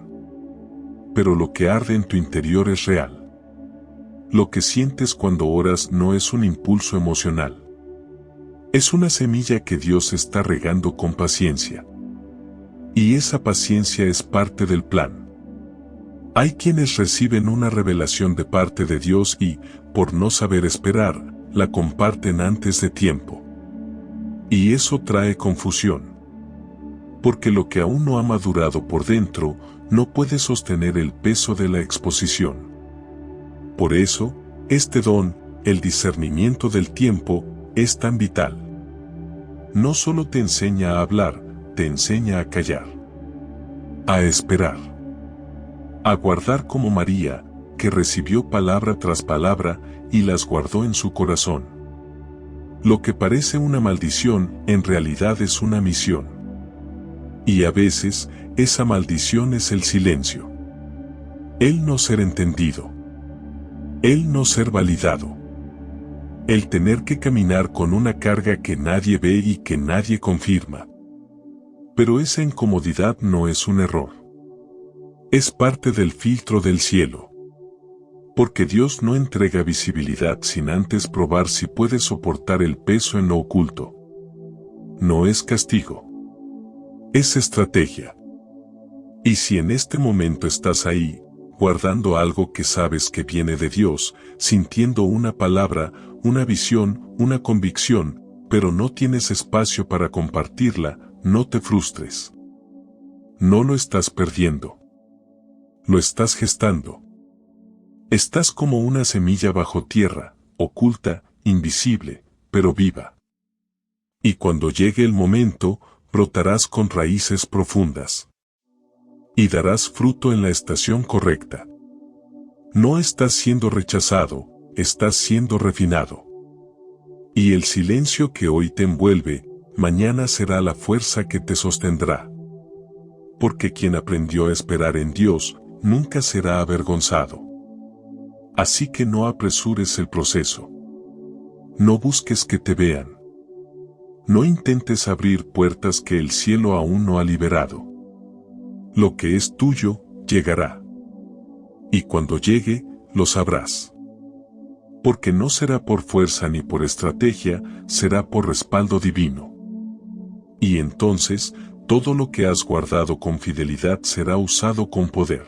Pero lo que arde en tu interior es real. Lo que sientes cuando oras no es un impulso emocional. Es una semilla que Dios está regando con paciencia. Y esa paciencia es parte del plan. Hay quienes reciben una revelación de parte de Dios y, por no saber esperar, la comparten antes de tiempo. Y eso trae confusión. Porque lo que aún no ha madurado por dentro, no puede sostener el peso de la exposición. Por eso, este don, el discernimiento del tiempo, es tan vital. No solo te enseña a hablar, te enseña a callar, a esperar, a guardar como María, que recibió palabra tras palabra y las guardó en su corazón. Lo que parece una maldición, en realidad es una misión. Y a veces, esa maldición es el silencio. El no ser entendido. El no ser validado. El tener que caminar con una carga que nadie ve y que nadie confirma. Pero esa incomodidad no es un error. Es parte del filtro del cielo. Porque Dios no entrega visibilidad sin antes probar si puede soportar el peso en lo oculto. No es castigo. Es estrategia. Y si en este momento estás ahí, guardando algo que sabes que viene de Dios, sintiendo una palabra, una visión, una convicción, pero no tienes espacio para compartirla, no te frustres. No lo estás perdiendo. Lo estás gestando. Estás como una semilla bajo tierra, oculta, invisible, pero viva. Y cuando llegue el momento, brotarás con raíces profundas. Y darás fruto en la estación correcta. No estás siendo rechazado, estás siendo refinado. Y el silencio que hoy te envuelve, mañana será la fuerza que te sostendrá. Porque quien aprendió a esperar en Dios, nunca será avergonzado. Así que no apresures el proceso. No busques que te vean. No intentes abrir puertas que el cielo aún no ha liberado. Lo que es tuyo, llegará. Y cuando llegue, lo sabrás. Porque no será por fuerza ni por estrategia, será por respaldo divino. Y entonces, todo lo que has guardado con fidelidad será usado con poder.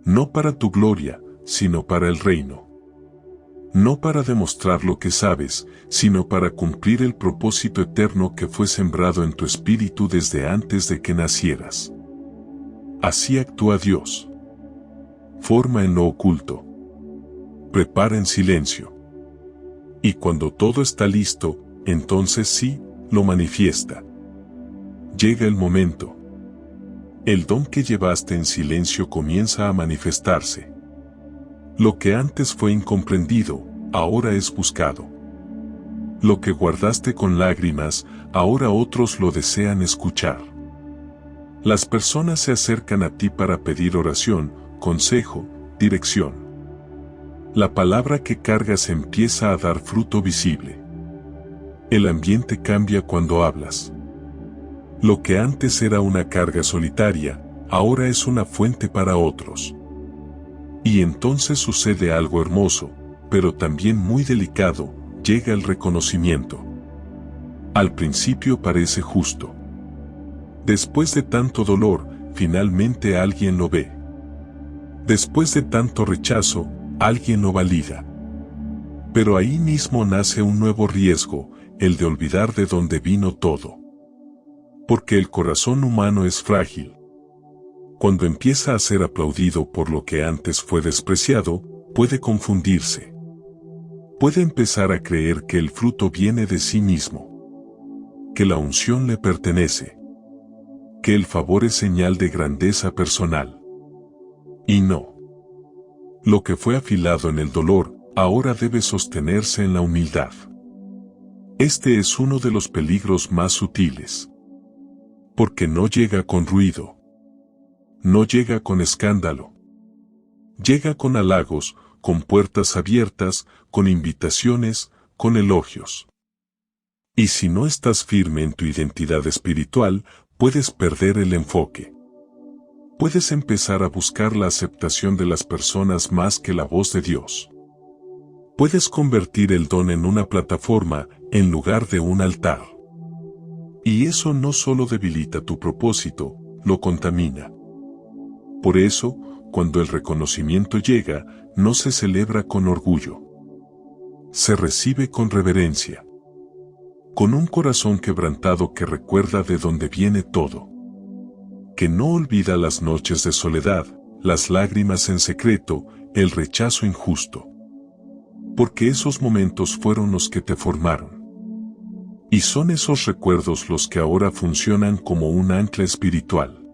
No para tu gloria, sino para el reino. No para demostrar lo que sabes, sino para cumplir el propósito eterno que fue sembrado en tu espíritu desde antes de que nacieras. Así actúa Dios. Forma en lo oculto. Prepara en silencio. Y cuando todo está listo, entonces sí, lo manifiesta. Llega el momento. El don que llevaste en silencio comienza a manifestarse. Lo que antes fue incomprendido, ahora es buscado. Lo que guardaste con lágrimas, ahora otros lo desean escuchar. Las personas se acercan a ti para pedir oración, consejo, dirección. La palabra que cargas empieza a dar fruto visible. El ambiente cambia cuando hablas. Lo que antes era una carga solitaria, ahora es una fuente para otros. Y entonces sucede algo hermoso, pero también muy delicado, llega el reconocimiento. Al principio parece justo. Después de tanto dolor, finalmente alguien lo ve. Después de tanto rechazo, alguien lo valida. Pero ahí mismo nace un nuevo riesgo, el de olvidar de dónde vino todo. Porque el corazón humano es frágil. Cuando empieza a ser aplaudido por lo que antes fue despreciado, puede confundirse. Puede empezar a creer que el fruto viene de sí mismo. Que la unción le pertenece. Que el favor es señal de grandeza personal. Y no. Lo que fue afilado en el dolor, ahora debe sostenerse en la humildad. Este es uno de los peligros más sutiles. Porque no llega con ruido. No llega con escándalo. Llega con halagos, con puertas abiertas, con invitaciones, con elogios. Y si no estás firme en tu identidad espiritual, puedes perder el enfoque. Puedes empezar a buscar la aceptación de las personas más que la voz de Dios. Puedes convertir el don en una plataforma, en lugar de un altar. Y eso no solo debilita tu propósito, lo contamina. Por eso, cuando el reconocimiento llega, no se celebra con orgullo. Se recibe con reverencia. Con un corazón quebrantado que recuerda de dónde viene todo. Que no olvida las noches de soledad, las lágrimas en secreto, el rechazo injusto. Porque esos momentos fueron los que te formaron. Y son esos recuerdos los que ahora funcionan como un ancla espiritual.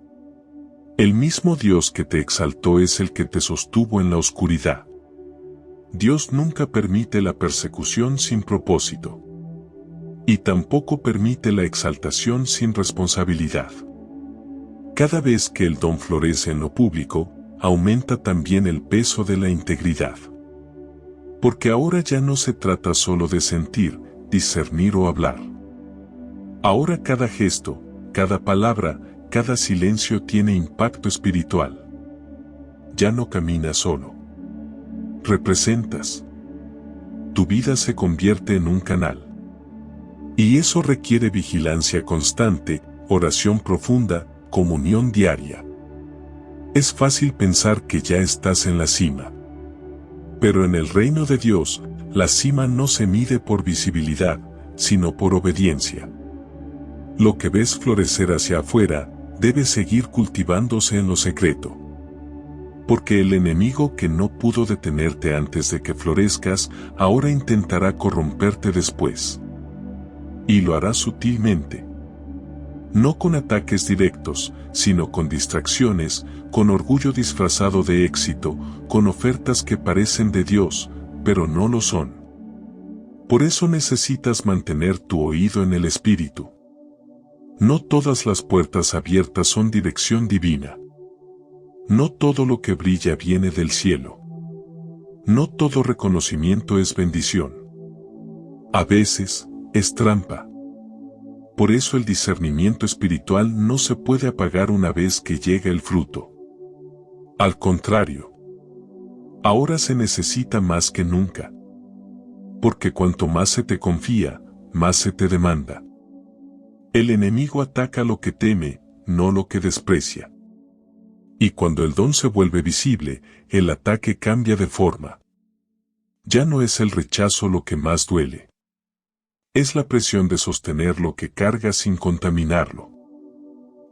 El mismo Dios que te exaltó es el que te sostuvo en la oscuridad. Dios nunca permite la persecución sin propósito. Y tampoco permite la exaltación sin responsabilidad. Cada vez que el don florece en lo público, aumenta también el peso de la integridad. Porque ahora ya no se trata solo de sentir, discernir o hablar. Ahora cada gesto, cada palabra, cada silencio tiene impacto espiritual. Ya no caminas solo. Representas. Tu vida se convierte en un canal. Y eso requiere vigilancia constante, oración profunda, comunión diaria. Es fácil pensar que ya estás en la cima. Pero en el reino de Dios, la cima no se mide por visibilidad, sino por obediencia. Lo que ves florecer hacia afuera, debe seguir cultivándose en lo secreto. Porque el enemigo que no pudo detenerte antes de que florezcas, ahora intentará corromperte después. Y lo hará sutilmente. No con ataques directos, sino con distracciones, con orgullo disfrazado de éxito, con ofertas que parecen de Dios, pero no lo son. Por eso necesitas mantener tu oído en el espíritu. No todas las puertas abiertas son dirección divina. No todo lo que brilla viene del cielo. No todo reconocimiento es bendición. A veces, es trampa. Por eso el discernimiento espiritual no se puede apagar una vez que llega el fruto. Al contrario, ahora se necesita más que nunca. Porque cuanto más se te confía, más se te demanda. El enemigo ataca lo que teme, no lo que desprecia. Y cuando el don se vuelve visible, el ataque cambia de forma. Ya no es el rechazo lo que más duele. Es la presión de sostener lo que carga sin contaminarlo.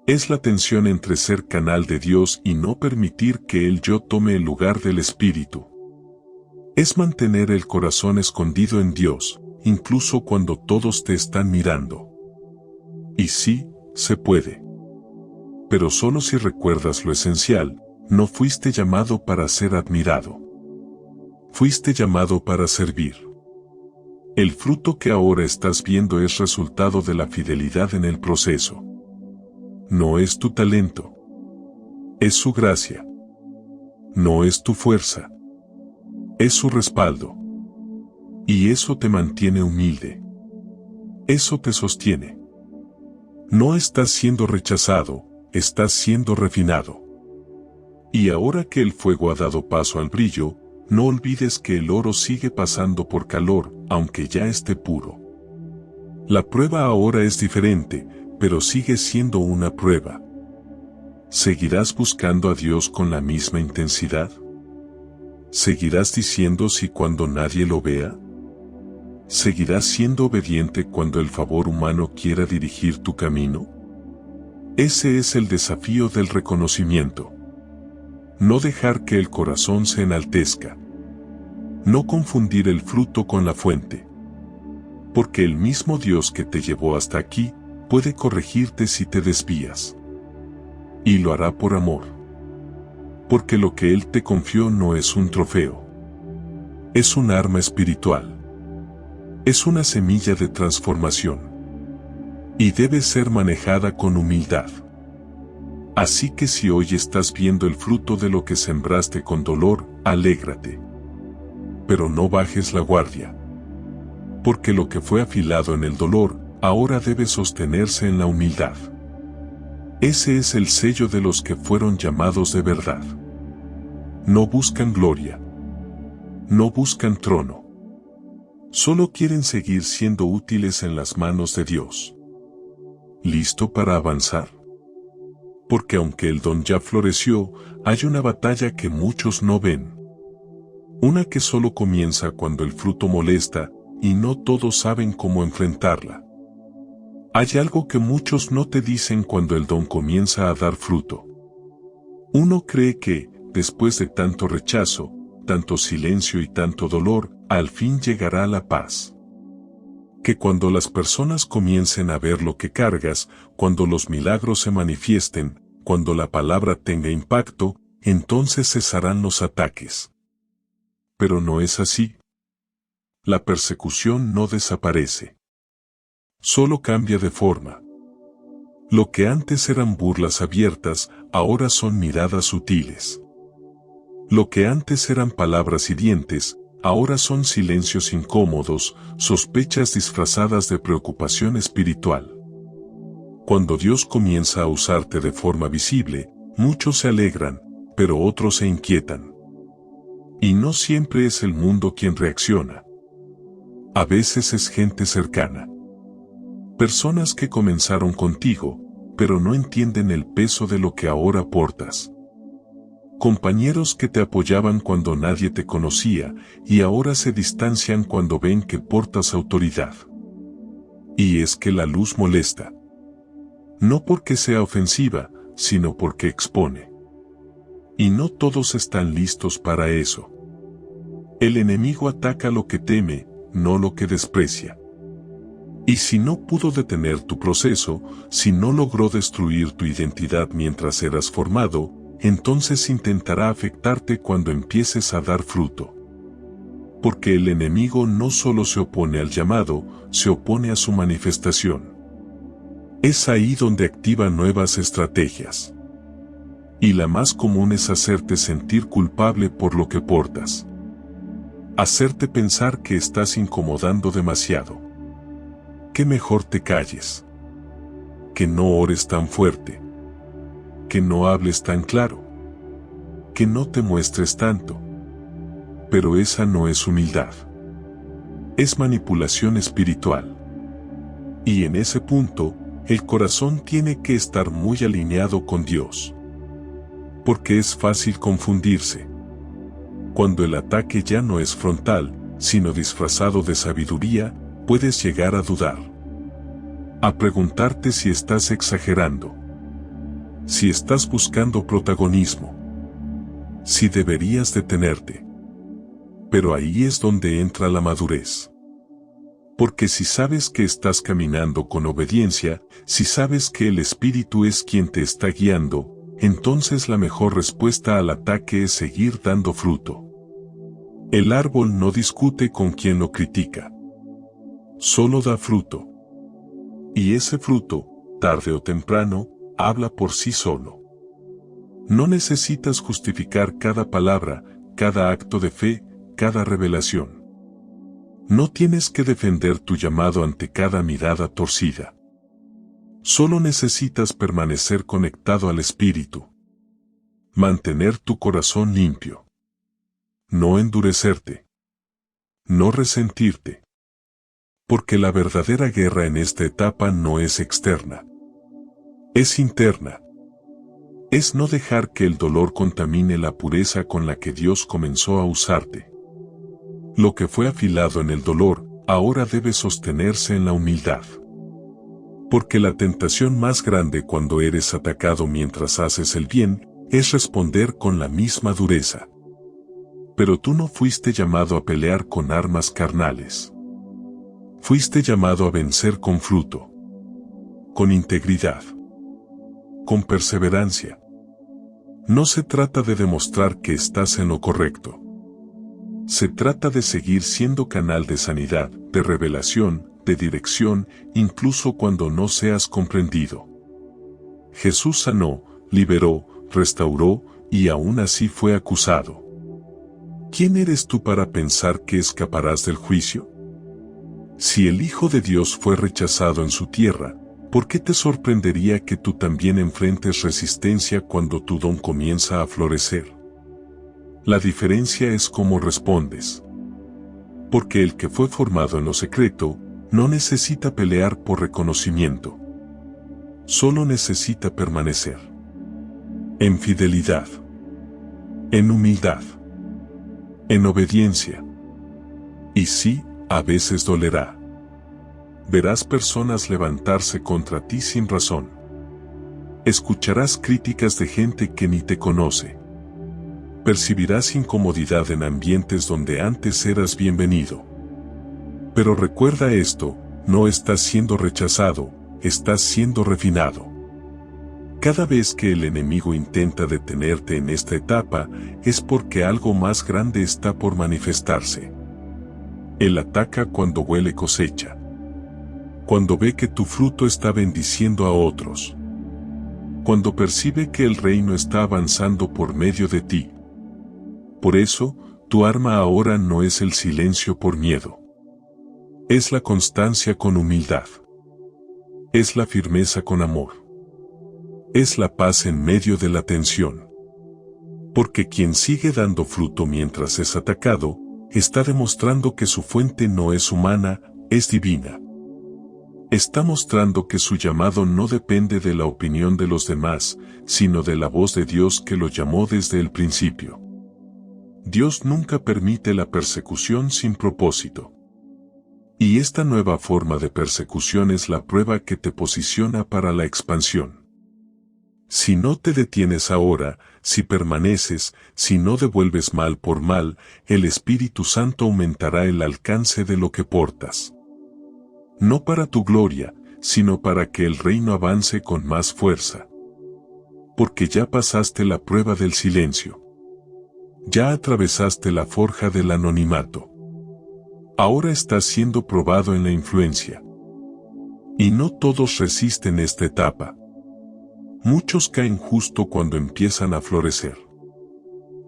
Es la tensión entre ser canal de Dios y no permitir que el yo tome el lugar del espíritu. Es mantener el corazón escondido en Dios, incluso cuando todos te están mirando. Y sí, se puede. Pero solo si recuerdas lo esencial, no fuiste llamado para ser admirado. Fuiste llamado para servir. El fruto que ahora estás viendo es resultado de la fidelidad en el proceso. No es tu talento. Es su gracia. No es tu fuerza. Es su respaldo. Y eso te mantiene humilde. Eso te sostiene. No estás siendo rechazado, estás siendo refinado. Y ahora que el fuego ha dado paso al brillo, no olvides que el oro sigue pasando por calor, aunque ya esté puro. La prueba ahora es diferente, pero sigue siendo una prueba. ¿Seguirás buscando a Dios con la misma intensidad? ¿Seguirás diciendo sí cuando nadie lo vea? ¿Seguirás siendo obediente cuando el favor humano quiera dirigir tu camino? Ese es el desafío del reconocimiento. No dejar que el corazón se enaltezca. No confundir el fruto con la fuente. Porque el mismo Dios que te llevó hasta aquí, puede corregirte si te desvías. Y lo hará por amor. Porque lo que Él te confió no es un trofeo. Es un arma espiritual. Es una semilla de transformación. Y debe ser manejada con humildad. Así que si hoy estás viendo el fruto de lo que sembraste con dolor, alégrate. Pero no bajes la guardia. Porque lo que fue afilado en el dolor, ahora debe sostenerse en la humildad. Ese es el sello de los que fueron llamados de verdad. No buscan gloria. No buscan trono. Solo quieren seguir siendo útiles en las manos de Dios. ¿Listo para avanzar? Porque aunque el don ya floreció, hay una batalla que muchos no ven. Una que solo comienza cuando el fruto molesta, y no todos saben cómo enfrentarla. Hay algo que muchos no te dicen cuando el don comienza a dar fruto. Uno cree que, después de tanto rechazo, tanto silencio y tanto dolor, al fin llegará la paz. Que cuando las personas comiencen a ver lo que cargas, cuando los milagros se manifiesten, cuando la palabra tenga impacto, entonces cesarán los ataques. Pero no es así. La persecución no desaparece. Solo cambia de forma. Lo que antes eran burlas abiertas, ahora son miradas sutiles. Lo que antes eran palabras hirientes, ahora son silencios incómodos, sospechas disfrazadas de preocupación espiritual. Cuando Dios comienza a usarte de forma visible, muchos se alegran, pero otros se inquietan. Y no siempre es el mundo quien reacciona. A veces es gente cercana. Personas que comenzaron contigo, pero no entienden el peso de lo que ahora portas. Compañeros que te apoyaban cuando nadie te conocía, y ahora se distancian cuando ven que portas autoridad. Y es que la luz molesta. No porque sea ofensiva, sino porque expone. Y no todos están listos para eso. El enemigo ataca lo que teme, no lo que desprecia. Y si no pudo detener tu proceso, si no logró destruir tu identidad mientras eras formado, entonces intentará afectarte cuando empieces a dar fruto. Porque el enemigo no solo se opone al llamado, se opone a su manifestación. Es ahí donde activa nuevas estrategias. Y la más común es hacerte sentir culpable por lo que portas. Hacerte pensar que estás incomodando demasiado. Que mejor te calles. Que no ores tan fuerte. Que no hables tan claro. Que no te muestres tanto. Pero esa no es humildad. Es manipulación espiritual. Y en ese punto, el corazón tiene que estar muy alineado con Dios. Porque es fácil confundirse. Cuando el ataque ya no es frontal, sino disfrazado de sabiduría, puedes llegar a dudar. A preguntarte si estás exagerando. Si estás buscando protagonismo. Si deberías detenerte. Pero ahí es donde entra la madurez. Porque si sabes que estás caminando con obediencia, si sabes que el Espíritu es quien te está guiando, entonces la mejor respuesta al ataque es seguir dando fruto. El árbol no discute con quien lo critica. Solo da fruto. Y ese fruto, tarde o temprano, habla por sí solo. No necesitas justificar cada palabra, cada acto de fe, cada revelación. No tienes que defender tu llamado ante cada mirada torcida. Solo necesitas permanecer conectado al Espíritu. Mantener tu corazón limpio. No endurecerte. No resentirte. Porque la verdadera guerra en esta etapa no es externa. Es interna. Es no dejar que el dolor contamine la pureza con la que Dios comenzó a usarte. Lo que fue afilado en el dolor, ahora debe sostenerse en la humildad. Porque la tentación más grande cuando eres atacado mientras haces el bien, es responder con la misma dureza. Pero tú no fuiste llamado a pelear con armas carnales. Fuiste llamado a vencer con fruto. Con integridad. Con perseverancia. No se trata de demostrar que estás en lo correcto. Se trata de seguir siendo canal de sanidad, de revelación, de dirección, incluso cuando no seas comprendido. Jesús sanó, liberó, restauró, y aún así fue acusado. ¿Quién eres tú para pensar que escaparás del juicio? Si el Hijo de Dios fue rechazado en su tierra, ¿por qué te sorprendería que tú también enfrentes resistencia cuando tu don comienza a florecer? La diferencia es cómo respondes. Porque el que fue formado en lo secreto, no necesita pelear por reconocimiento. Solo necesita permanecer. En fidelidad. En humildad. En obediencia. Y sí, a veces dolerá. Verás personas levantarse contra ti sin razón. Escucharás críticas de gente que ni te conoce. Percibirás incomodidad en ambientes donde antes eras bienvenido. Pero recuerda esto, no estás siendo rechazado, estás siendo refinado. Cada vez que el enemigo intenta detenerte en esta etapa, es porque algo más grande está por manifestarse. Él ataca cuando huele cosecha. Cuando ve que tu fruto está bendiciendo a otros. Cuando percibe que el reino está avanzando por medio de ti. Por eso, tu arma ahora no es el silencio por miedo. Es la constancia con humildad. Es la firmeza con amor. Es la paz en medio de la tensión. Porque quien sigue dando fruto mientras es atacado, está demostrando que su fuente no es humana, es divina. Está mostrando que su llamado no depende de la opinión de los demás, sino de la voz de Dios que lo llamó desde el principio. Dios nunca permite la persecución sin propósito. Y esta nueva forma de persecución es la prueba que te posiciona para la expansión. Si no te detienes ahora, si permaneces, si no devuelves mal por mal, el Espíritu Santo aumentará el alcance de lo que portas. No para tu gloria, sino para que el reino avance con más fuerza. Porque ya pasaste la prueba del silencio. Ya atravesaste la forja del anonimato. Ahora estás siendo probado en la influencia. Y no todos resisten esta etapa. Muchos caen justo cuando empiezan a florecer.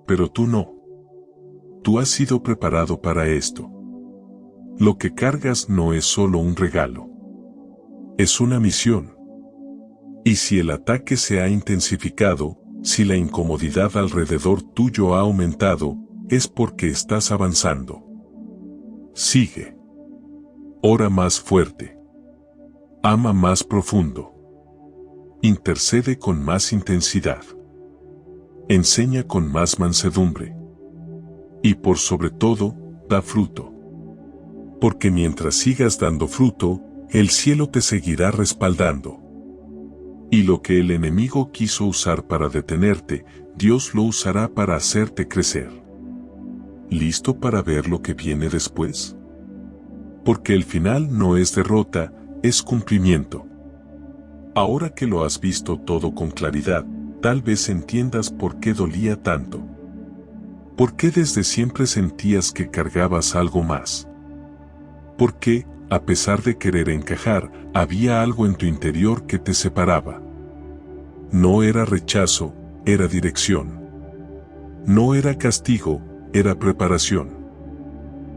Pero tú no. Tú has sido preparado para esto. Lo que cargas no es solo un regalo. Es una misión. Y si el ataque se ha intensificado, si la incomodidad alrededor tuyo ha aumentado, es porque estás avanzando. Sigue. Ora más fuerte. Ama más profundo. Intercede con más intensidad. Enseña con más mansedumbre. Y por sobre todo, da fruto. Porque mientras sigas dando fruto, el cielo te seguirá respaldando. Y lo que el enemigo quiso usar para detenerte, Dios lo usará para hacerte crecer. ¿Listo para ver lo que viene después? Porque el final no es derrota, es cumplimiento. Ahora que lo has visto todo con claridad, tal vez entiendas por qué dolía tanto. ¿Por qué desde siempre sentías que cargabas algo más? ¿Por qué, a pesar de querer encajar, había algo en tu interior que te separaba? No era rechazo, era dirección. No era castigo, era preparación.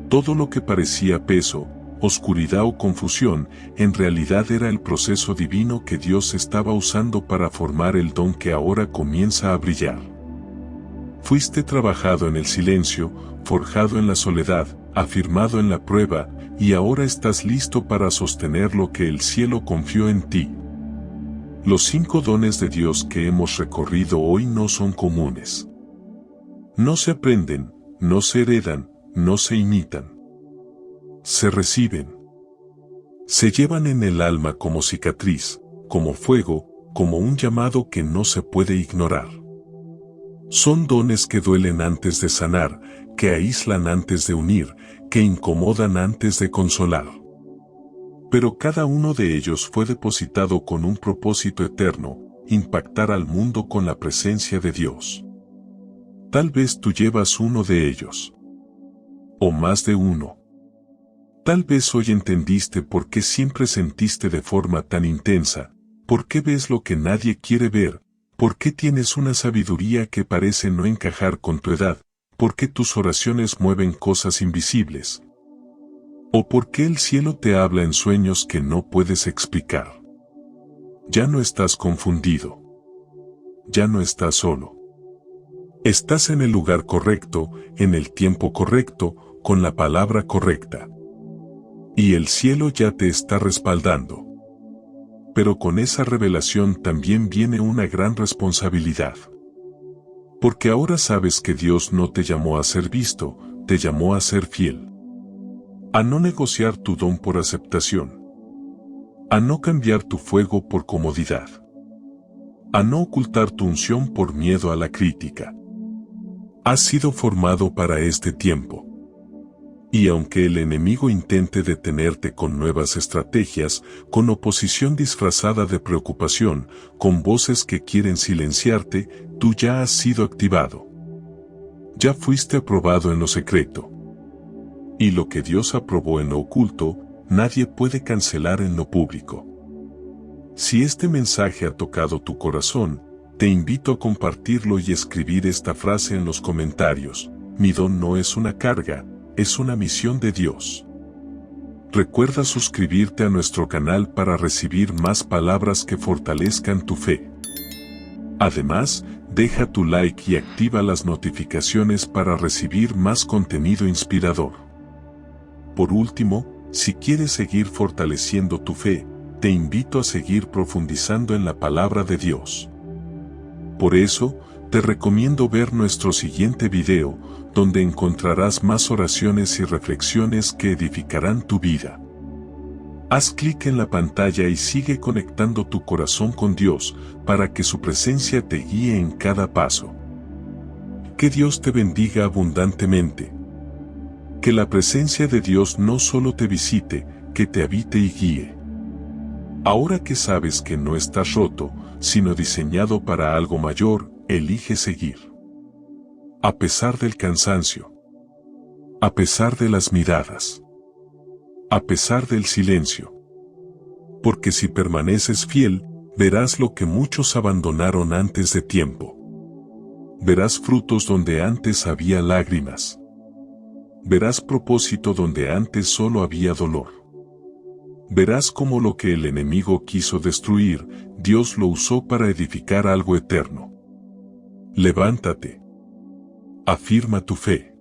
Todo lo que parecía peso, oscuridad o confusión, en realidad era el proceso divino que Dios estaba usando para formar el don que ahora comienza a brillar. Fuiste trabajado en el silencio, forjado en la soledad, afirmado en la prueba, y ahora estás listo para sostener lo que el cielo confió en ti. Los 5 dones de Dios que hemos recorrido hoy no son comunes. No se aprenden, no se heredan, no se imitan. Se reciben. Se llevan en el alma como cicatriz, como fuego, como un llamado que no se puede ignorar. Son dones que duelen antes de sanar, que aíslan antes de unir, que incomodan antes de consolar. Pero cada uno de ellos fue depositado con un propósito eterno, impactar al mundo con la presencia de Dios. Tal vez tú llevas uno de ellos. O más de uno. Tal vez hoy entendiste por qué siempre sentiste de forma tan intensa, por qué ves lo que nadie quiere ver, por qué tienes una sabiduría que parece no encajar con tu edad, por qué tus oraciones mueven cosas invisibles. O por qué el cielo te habla en sueños que no puedes explicar. Ya no estás confundido. Ya no estás solo. Estás en el lugar correcto, en el tiempo correcto, con la palabra correcta. Y el cielo ya te está respaldando. Pero con esa revelación también viene una gran responsabilidad. Porque ahora sabes que Dios no te llamó a ser visto, te llamó a ser fiel. A no negociar tu don por aceptación. A no cambiar tu fuego por comodidad. A no ocultar tu unción por miedo a la crítica. Has sido formado para este tiempo. Y aunque el enemigo intente detenerte con nuevas estrategias, con oposición disfrazada de preocupación, con voces que quieren silenciarte, tú ya has sido activado. Ya fuiste aprobado en lo secreto. Y lo que Dios aprobó en lo oculto, nadie puede cancelar en lo público. Si este mensaje ha tocado tu corazón, te invito a compartirlo y escribir esta frase en los comentarios: mi don no es una carga, es una misión de Dios. Recuerda suscribirte a nuestro canal para recibir más palabras que fortalezcan tu fe. Además, deja tu like y activa las notificaciones para recibir más contenido inspirador. Por último, si quieres seguir fortaleciendo tu fe, te invito a seguir profundizando en la palabra de Dios. Por eso, te recomiendo ver nuestro siguiente video, donde encontrarás más oraciones y reflexiones que edificarán tu vida. Haz clic en la pantalla y sigue conectando tu corazón con Dios, para que su presencia te guíe en cada paso. Que Dios te bendiga abundantemente. Que la presencia de Dios no solo te visite, que te habite y guíe. Ahora que sabes que no estás roto, sino diseñado para algo mayor, elige seguir. A pesar del cansancio. A pesar de las miradas. A pesar del silencio. porque si permaneces fiel, verás lo que muchos abandonaron antes de tiempo. Verás frutos donde antes había lágrimas. Verás propósito donde antes solo había dolor. Verás cómo lo que el enemigo quiso destruir, Dios lo usó para edificar algo eterno. Levántate. Afirma tu fe.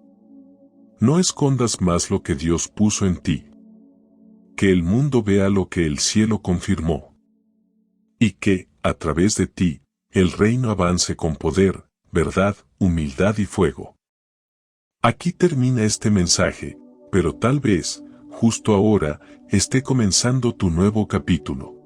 No escondas más lo que Dios puso en ti. Que el mundo vea lo que el cielo confirmó. Y que, a través de ti, el reino avance con poder, verdad, humildad y fuego. Aquí termina este mensaje, pero tal vez, justo ahora, esté comenzando tu nuevo capítulo.